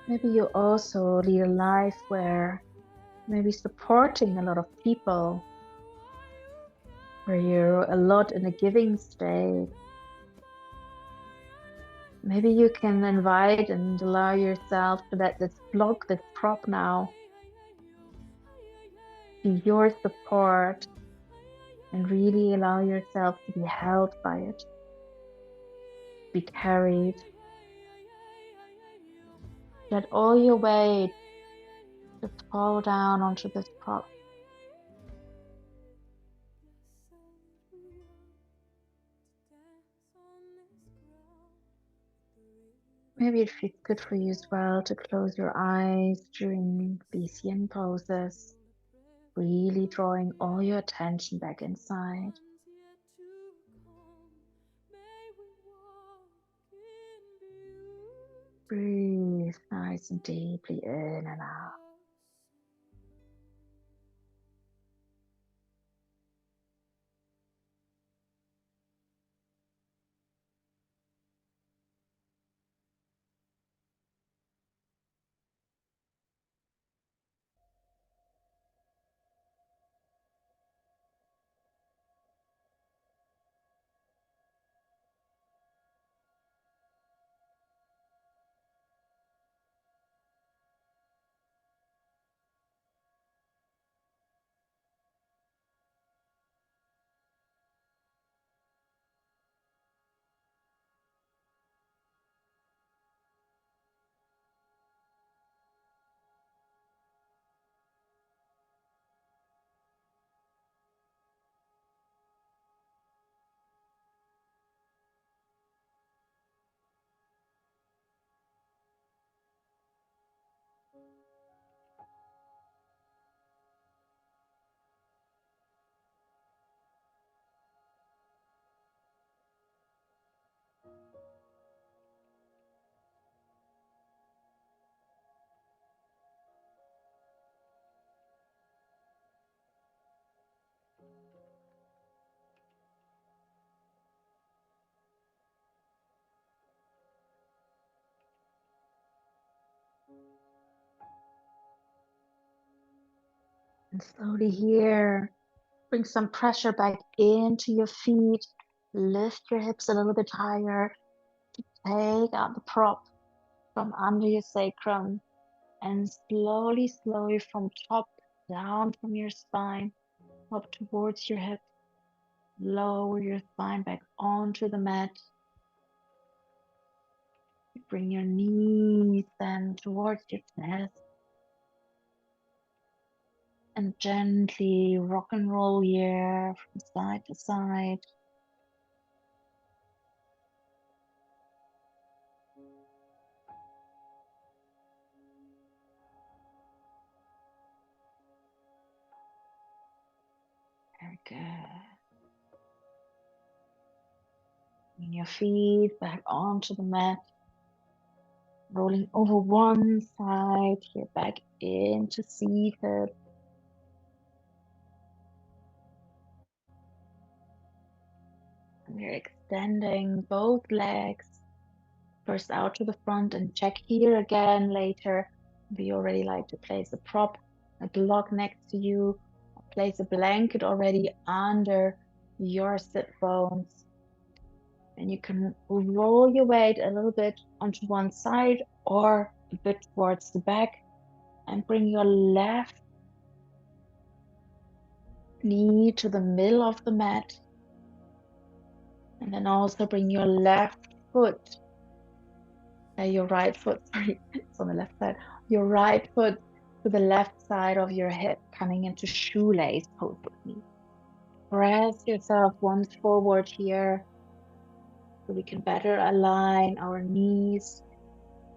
Speaker 1: Maybe you also lead a life where maybe supporting a lot of people, where you're a lot in a giving state. Maybe you can invite and allow yourself to let this block, this prop now, be your support and really allow yourself to be held by it, be carried. Let all your weight just fall down onto this prop. Maybe it feels good for you as well to close your eyes during these yin poses, really drawing all your attention back inside. Breathe nice and deeply in and out. And slowly here, bring some pressure back into your feet. Lift your hips a little bit higher. Take out the prop from under your sacrum. And slowly, slowly from top down from your spine, up towards your hips. Lower your spine back onto the mat. Bring your knees then towards your chest. And gently rock and roll here from side to side. Very good. Bring your feet back onto the mat. Rolling over one side, here back into seated. And we're extending both legs first out to the front, and check here again later. We already like to place a prop, a block next to you, place a blanket already under your sit bones. And you can roll your weight a little bit onto one side or a bit towards the back, and bring your left knee to the middle of the mat. And then also bring your left foot, your right foot, sorry, it's on the left side, your right foot to the left side of your hip, coming into shoelace pose with me. Press yourself once forward here so we can better align our knees.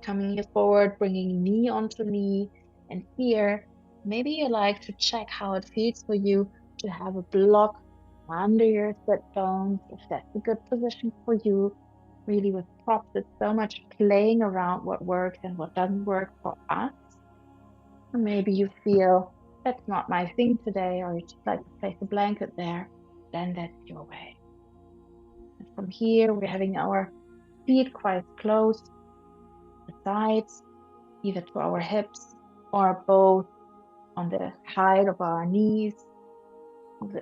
Speaker 1: Coming here forward, bringing knee onto knee. And here, maybe you like to check how it feels for you to have a block under your sit bones, if that's a good position for you. Really, with props, it's so much playing around what works and what doesn't work for us. Or maybe you feel that's not my thing today, or you just like to place a blanket there, then that's your way. And from here, we're having our feet quite close to the sides, either to our hips or both on the height of our knees.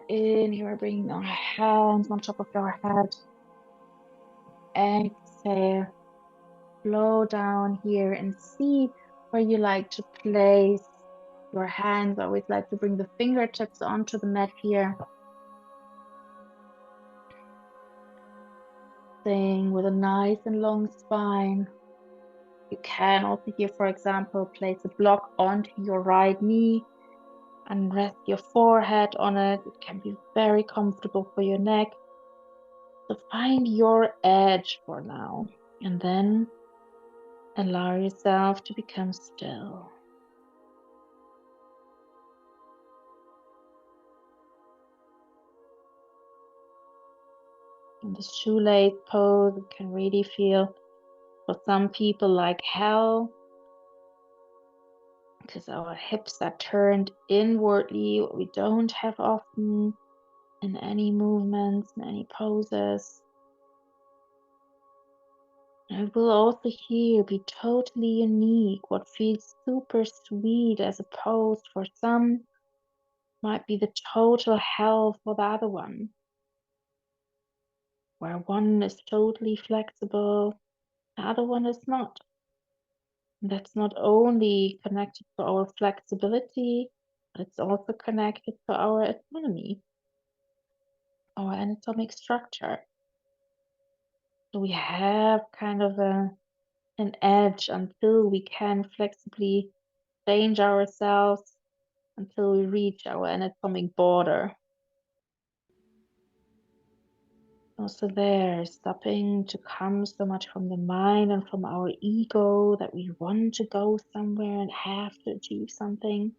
Speaker 1: In here, bringing our hands on top of our head. Exhale, flow down here and see where you like to place your hands. I always like to bring the fingertips onto the mat here. Staying with a nice and long spine. You can also here, for example, place a block onto your right knee and rest your forehead on it. It can be very comfortable for your neck. So find your edge for now, and then allow yourself to become still. In the shoelace pose, it can really feel for some people like hell, because our hips are turned inwardly, what we don't have often in any movements, in any poses. And it will also here be totally unique. What feels super sweet as a pose for some might be the total hell for the other one. Where one is totally flexible, the other one is not. And that's not only connected to our flexibility, but it's also connected to our autonomy, our anatomic structure. So we have kind of an edge until we can flexibly change ourselves, until we reach our anatomic border. Also there, stopping to come so much from the mind and from our ego that we want to go somewhere and have to achieve something.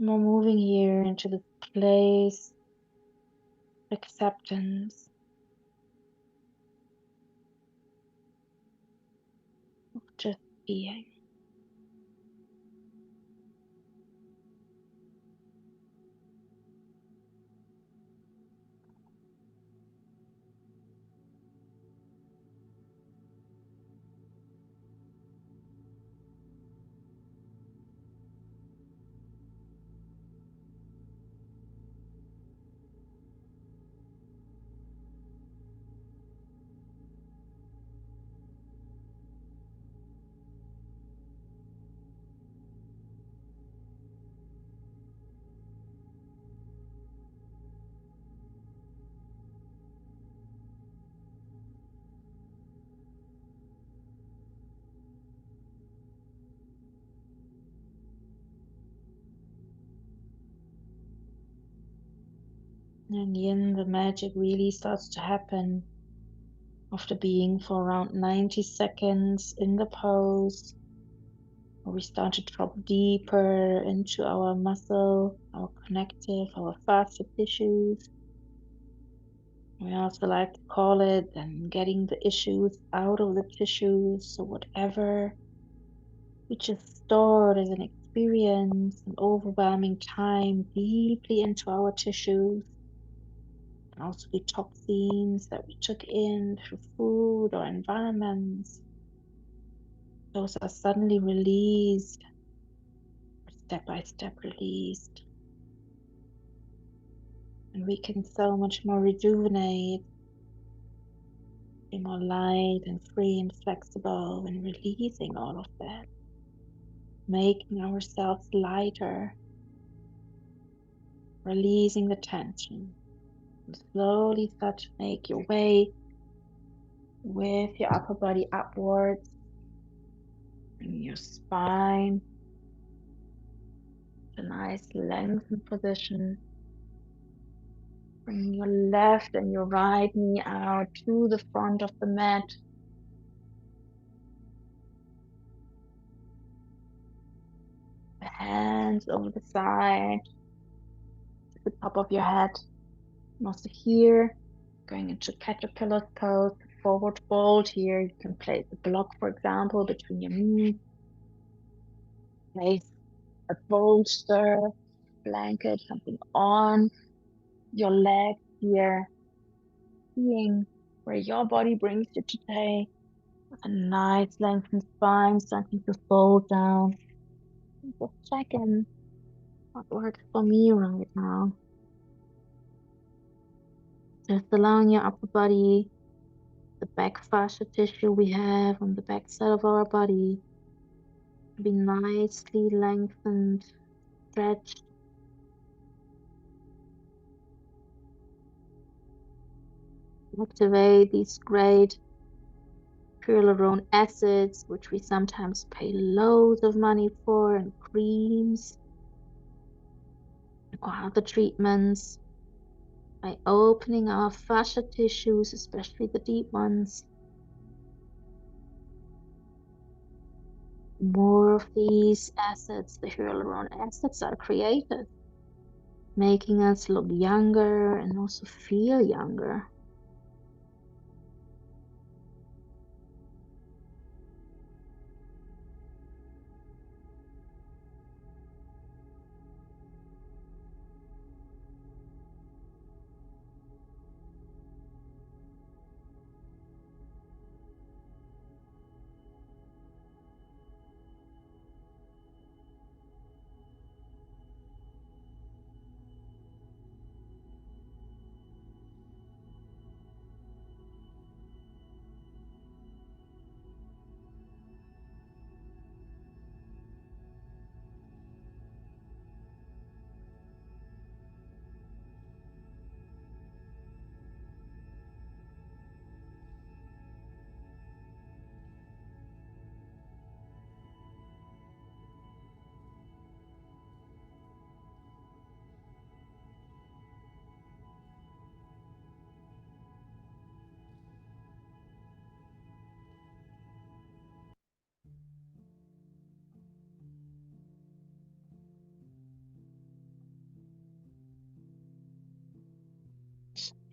Speaker 1: More moving here into the place of acceptance, of just being. And Yin, the magic really starts to happen after being for around 90 seconds in the pose, where we start to drop deeper into our muscle, our connective, our fascia tissues. We also like to call it then getting the issues out of the tissues. So whatever we just stored as an experience, an overwhelming time deeply into our tissues, and also the toxins that we took in through food or environments, those are suddenly released, or step by step released. And we can so much more rejuvenate, be more light and free and flexible when releasing all of that, making ourselves lighter, releasing the tension. And slowly start to make your way with your upper body upwards, bring your spine to a nice lengthened position. Bring your left and your right knee out to the front of the mat. The hands over the side, to the top of your head. And also here, going into caterpillar pose, forward fold here. You can place a block, for example, between your knees. Place a bolster, blanket, something on your leg here, seeing where your body brings you today. A nice lengthened spine, starting to fold down. Just check in what works for me right now. Just allowing your upper body, the back fascia tissue we have on the back side of our body, to be nicely lengthened, stretched. Activate these great hyaluronic acids, which we sometimes pay loads of money for, and creams or other treatments, by opening our fascia tissues, especially the deep ones. More of these acids, the hyaluronic acids, are created, making us look younger and also feel younger.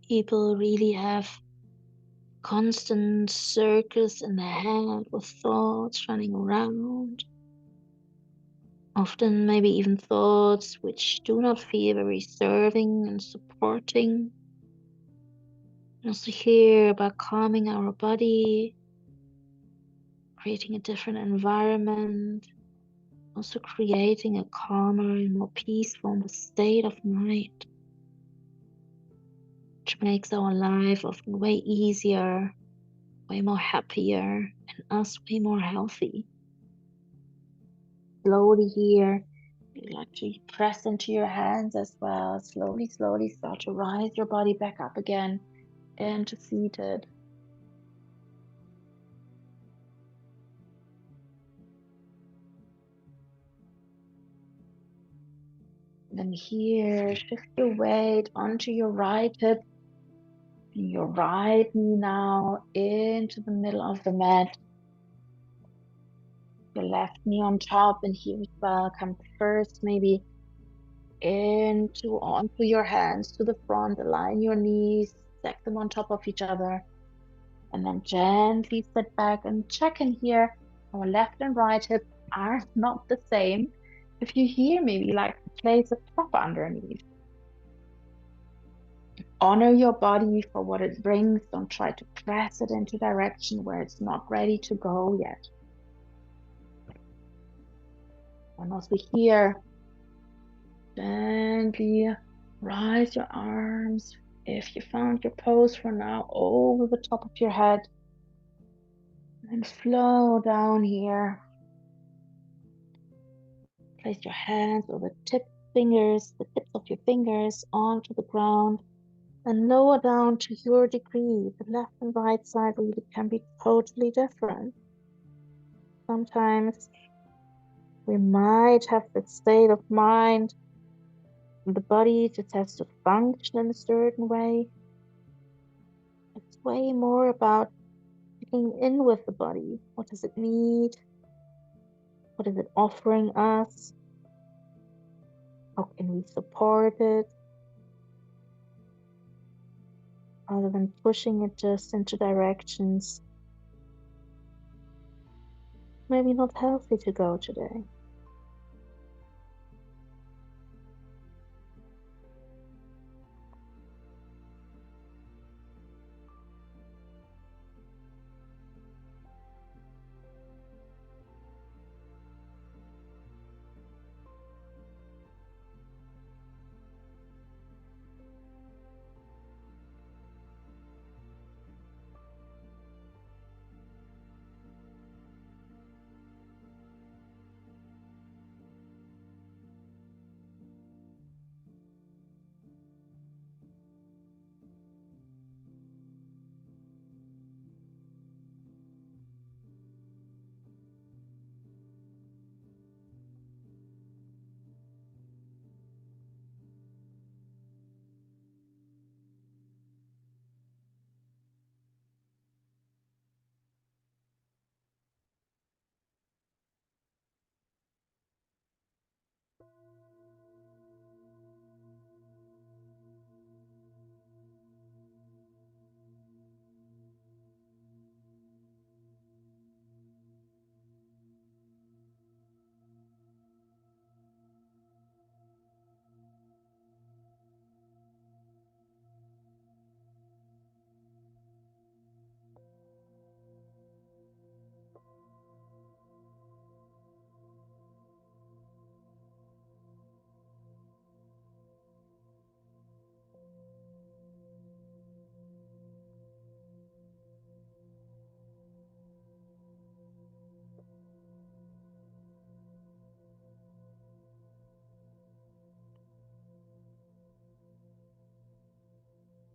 Speaker 1: People really have constant circus in their head with thoughts running around. Often maybe even thoughts which do not feel very serving and supporting. And also here about calming our body, creating a different environment, also creating a calmer and more peaceful state of mind, which makes our life often way easier, way more happier, and us way more healthy. Slowly here, you like to press into your hands as well. Slowly, slowly start to rise your body back up again into seated. And here, shift your weight onto your right hip, and your right knee now into the middle of the mat. Your left knee on top, and here as well, come first maybe onto your hands to the front, align your knees, stack them on top of each other, and then gently sit back and check in here. Our left and right hip are not the same. If you hear maybe like place a prop underneath, honor your body for what it brings. Don't try to press it into direction where it's not ready to go yet. And also here, gently rise your arms, if you found your pose for now, over the top of your head, and flow down here. Place your hands or the tips of your fingers onto the ground, and lower down to your degree. The left and right side really can be totally different. Sometimes we might have the state of mind, the body just has to function in a certain way. It's way more about checking in with the body. What does it need? What is it offering us? How can we support it? Rather than pushing it just into directions maybe not healthy to go today.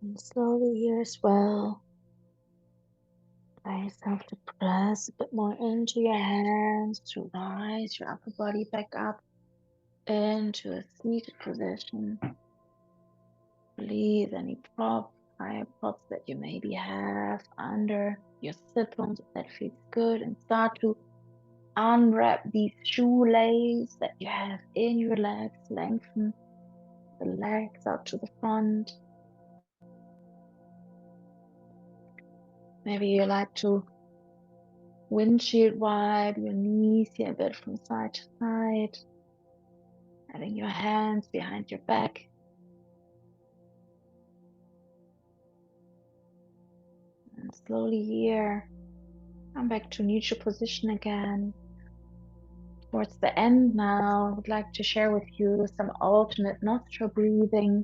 Speaker 1: And slowly here as well, allow yourself to press a bit more into your hands to rise your upper body back up into a seated position. Release any higher props that you maybe have under your sit bones if that feels good, and start to unwrap these shoelaces that you have in your legs. Lengthen the legs out to the front. Maybe you like to windshield wipe your knees here a bit from side to side, having your hands behind your back. And slowly here, come back to neutral position again. Towards the end now, I would like to share with you some alternate nostril breathing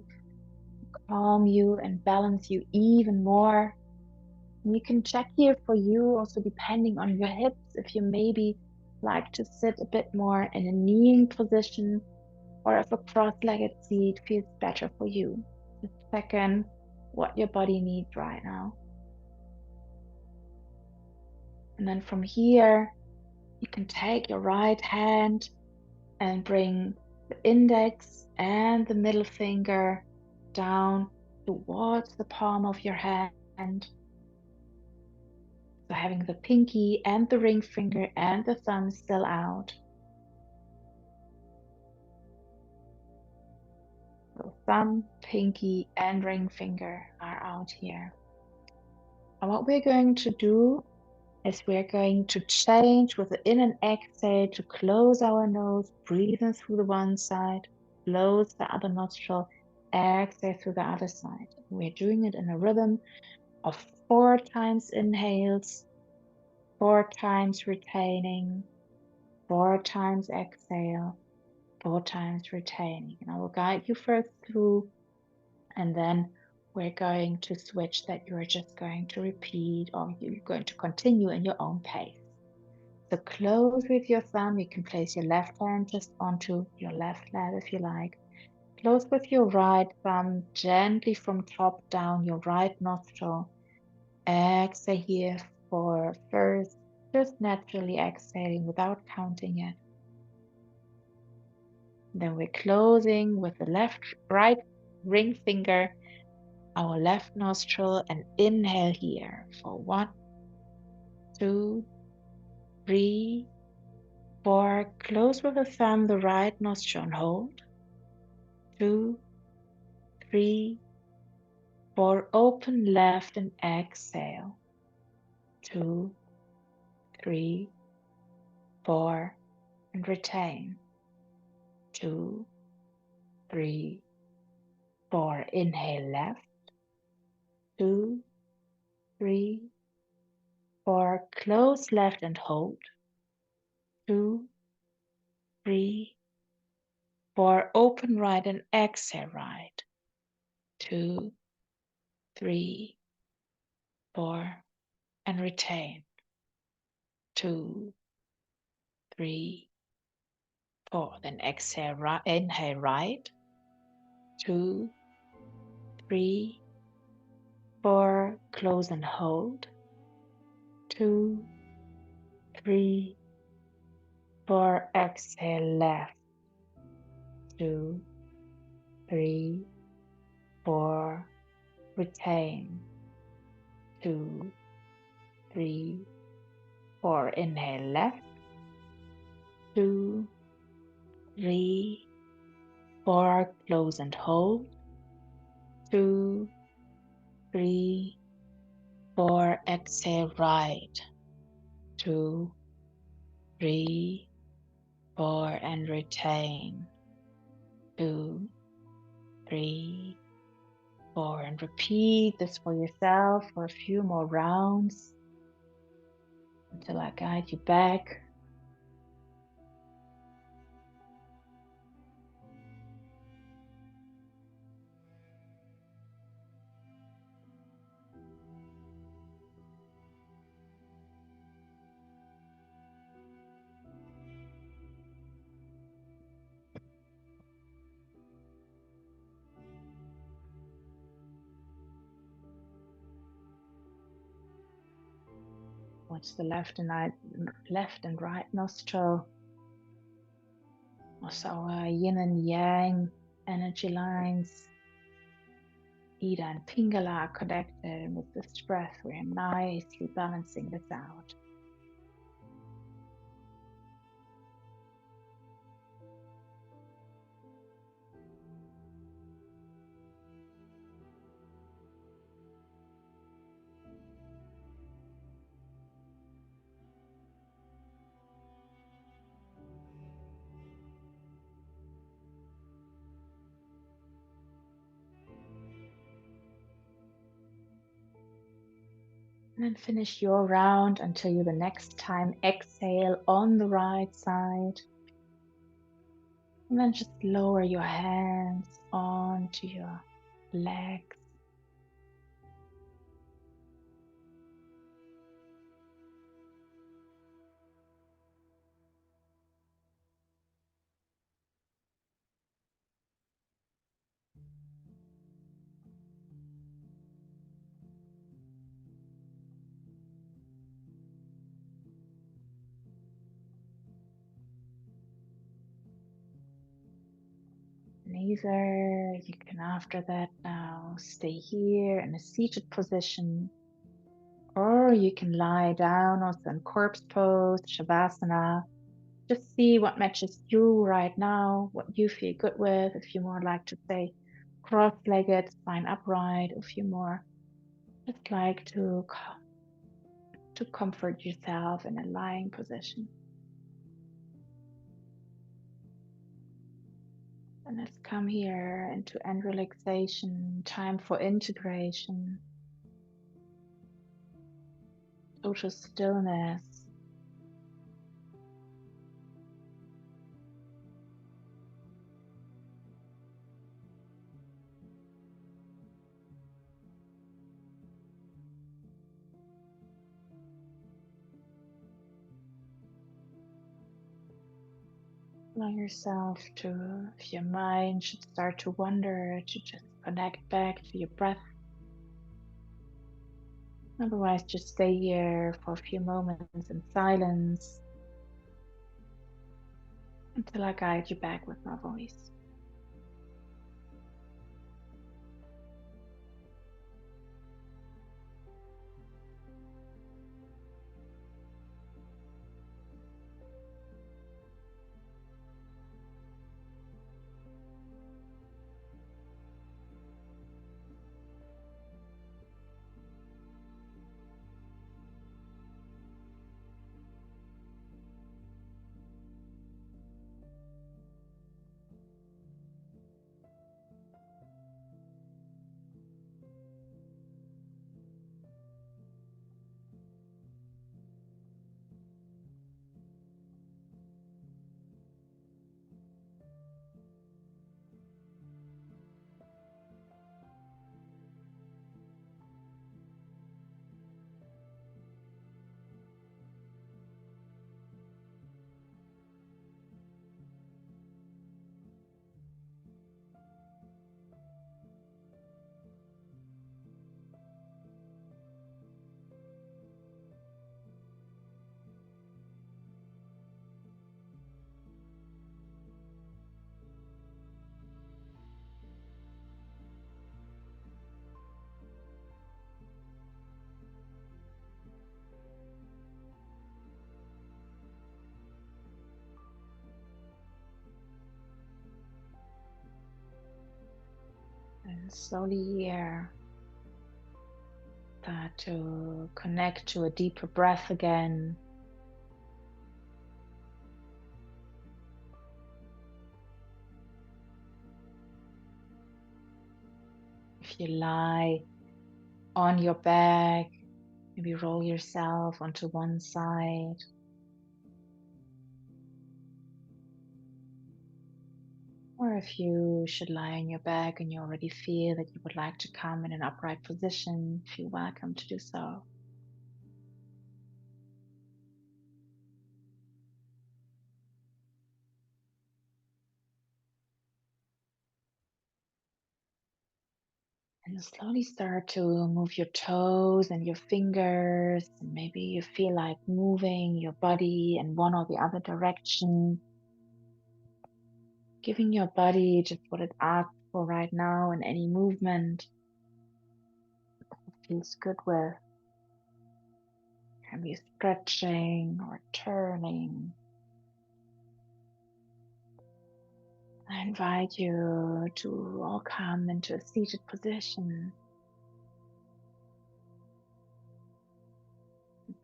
Speaker 1: to calm you and balance you even more. And you can check here for you, also depending on your hips, if you maybe like to sit a bit more in a kneeling position, or if a cross-legged seat feels better for you. Just check in what your body needs right now. And then from here, you can take your right hand and bring the index and the middle finger down towards the palm of your hand. So having the pinky and the ring finger and the thumb still out. So thumb, pinky, and ring finger are out here. And what we're going to do is we're going to change with the in and exhale to close our nose, breathe in through the one side, close the other nostril, exhale through the other side. We're doing it in a rhythm of 4 times inhales, 4 times retaining, 4 times exhale, 4 times retaining. And I will guide you first through, and then we're going to switch that you're just going to repeat, or you're going to continue in your own pace. So close with your thumb. You can place your left hand just onto your left leg if you like. Close with your right thumb gently from top down your right nostril. Exhale here for first, just naturally exhaling without counting it. Then we're closing with the right ring finger, our left nostril, and inhale here for 1, 2, 3, 4. Close with the thumb, the right nostril, and hold. 2, 3, 4. Open left and exhale. 2, 3, 4, and retain. 2, 3, 4. Inhale left. 2, 3, 4. Close left and hold. 2, 3, 4. Open right and exhale right. 2, 3, 4, and retain. 2, 3, 4. Then exhale right. Inhale right. 2, 3, 4. Close and hold. 2, 3, 4. Exhale left. 2, 3, 4. Retain. 2, 3, 4. Inhale left. 2, 3, 4. Close and hold. 2, 3, 4. Exhale right. 2, 3, 4. And retain. 2, 3, 4. And repeat this for yourself for a few more rounds until I guide you back. Watch the left and right nostril. Also our Yin and Yang energy lines. Ida and Pingala are connected, and with this breath we're nicely balancing this out. And then finish your round until you the next time exhale on the right side. And then just lower your hands onto your legs. And either you can, after that, now stay here in a seated position, or you can lie down also in corpse pose, Shavasana. Just see what matches you right now, what you feel good with. If you more like to stay cross-legged, spine upright, if you more just like to comfort yourself in a lying position. And let's come here into end relaxation, time for integration, total stillness. Allow yourself to, if your mind should start to wander, to just connect back to your breath. Otherwise, just stay here for a few moments in silence until I guide you back with my voice. And slowly here, start to connect to a deeper breath again. If you lie on your back, maybe roll yourself onto one side. Or if you should lie on your back and you already feel that you would like to come in an upright position, feel welcome to do so. And slowly start to move your toes and your fingers. And maybe you feel like moving your body in one or the other direction, giving your body just what it asks for right now, and any movement it feels good with. Can be stretching or turning. I invite you to all come into a seated position.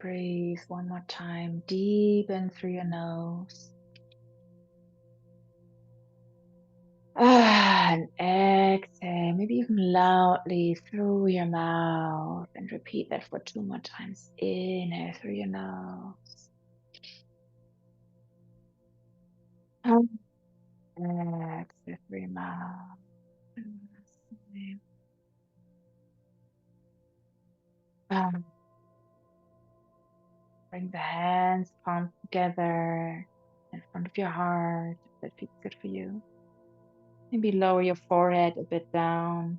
Speaker 1: Breathe one more time, deep in through your nose. And exhale, maybe even loudly through your mouth, and repeat that for 2 more times. Inhale through your nose. Exhale through your mouth. Um, Bring the hands, palms together in front of your heart, if that feels good for you. Maybe lower your forehead a bit down.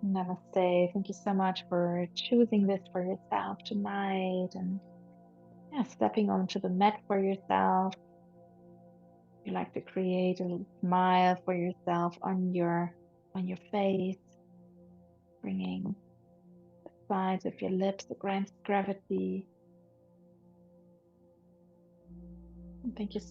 Speaker 1: Namaste. Thank you so much for choosing this for yourself tonight, and yeah, stepping onto the mat for yourself. You like to create a little smile for yourself on your face, bringing the sides of your lips against gravity. And thank you so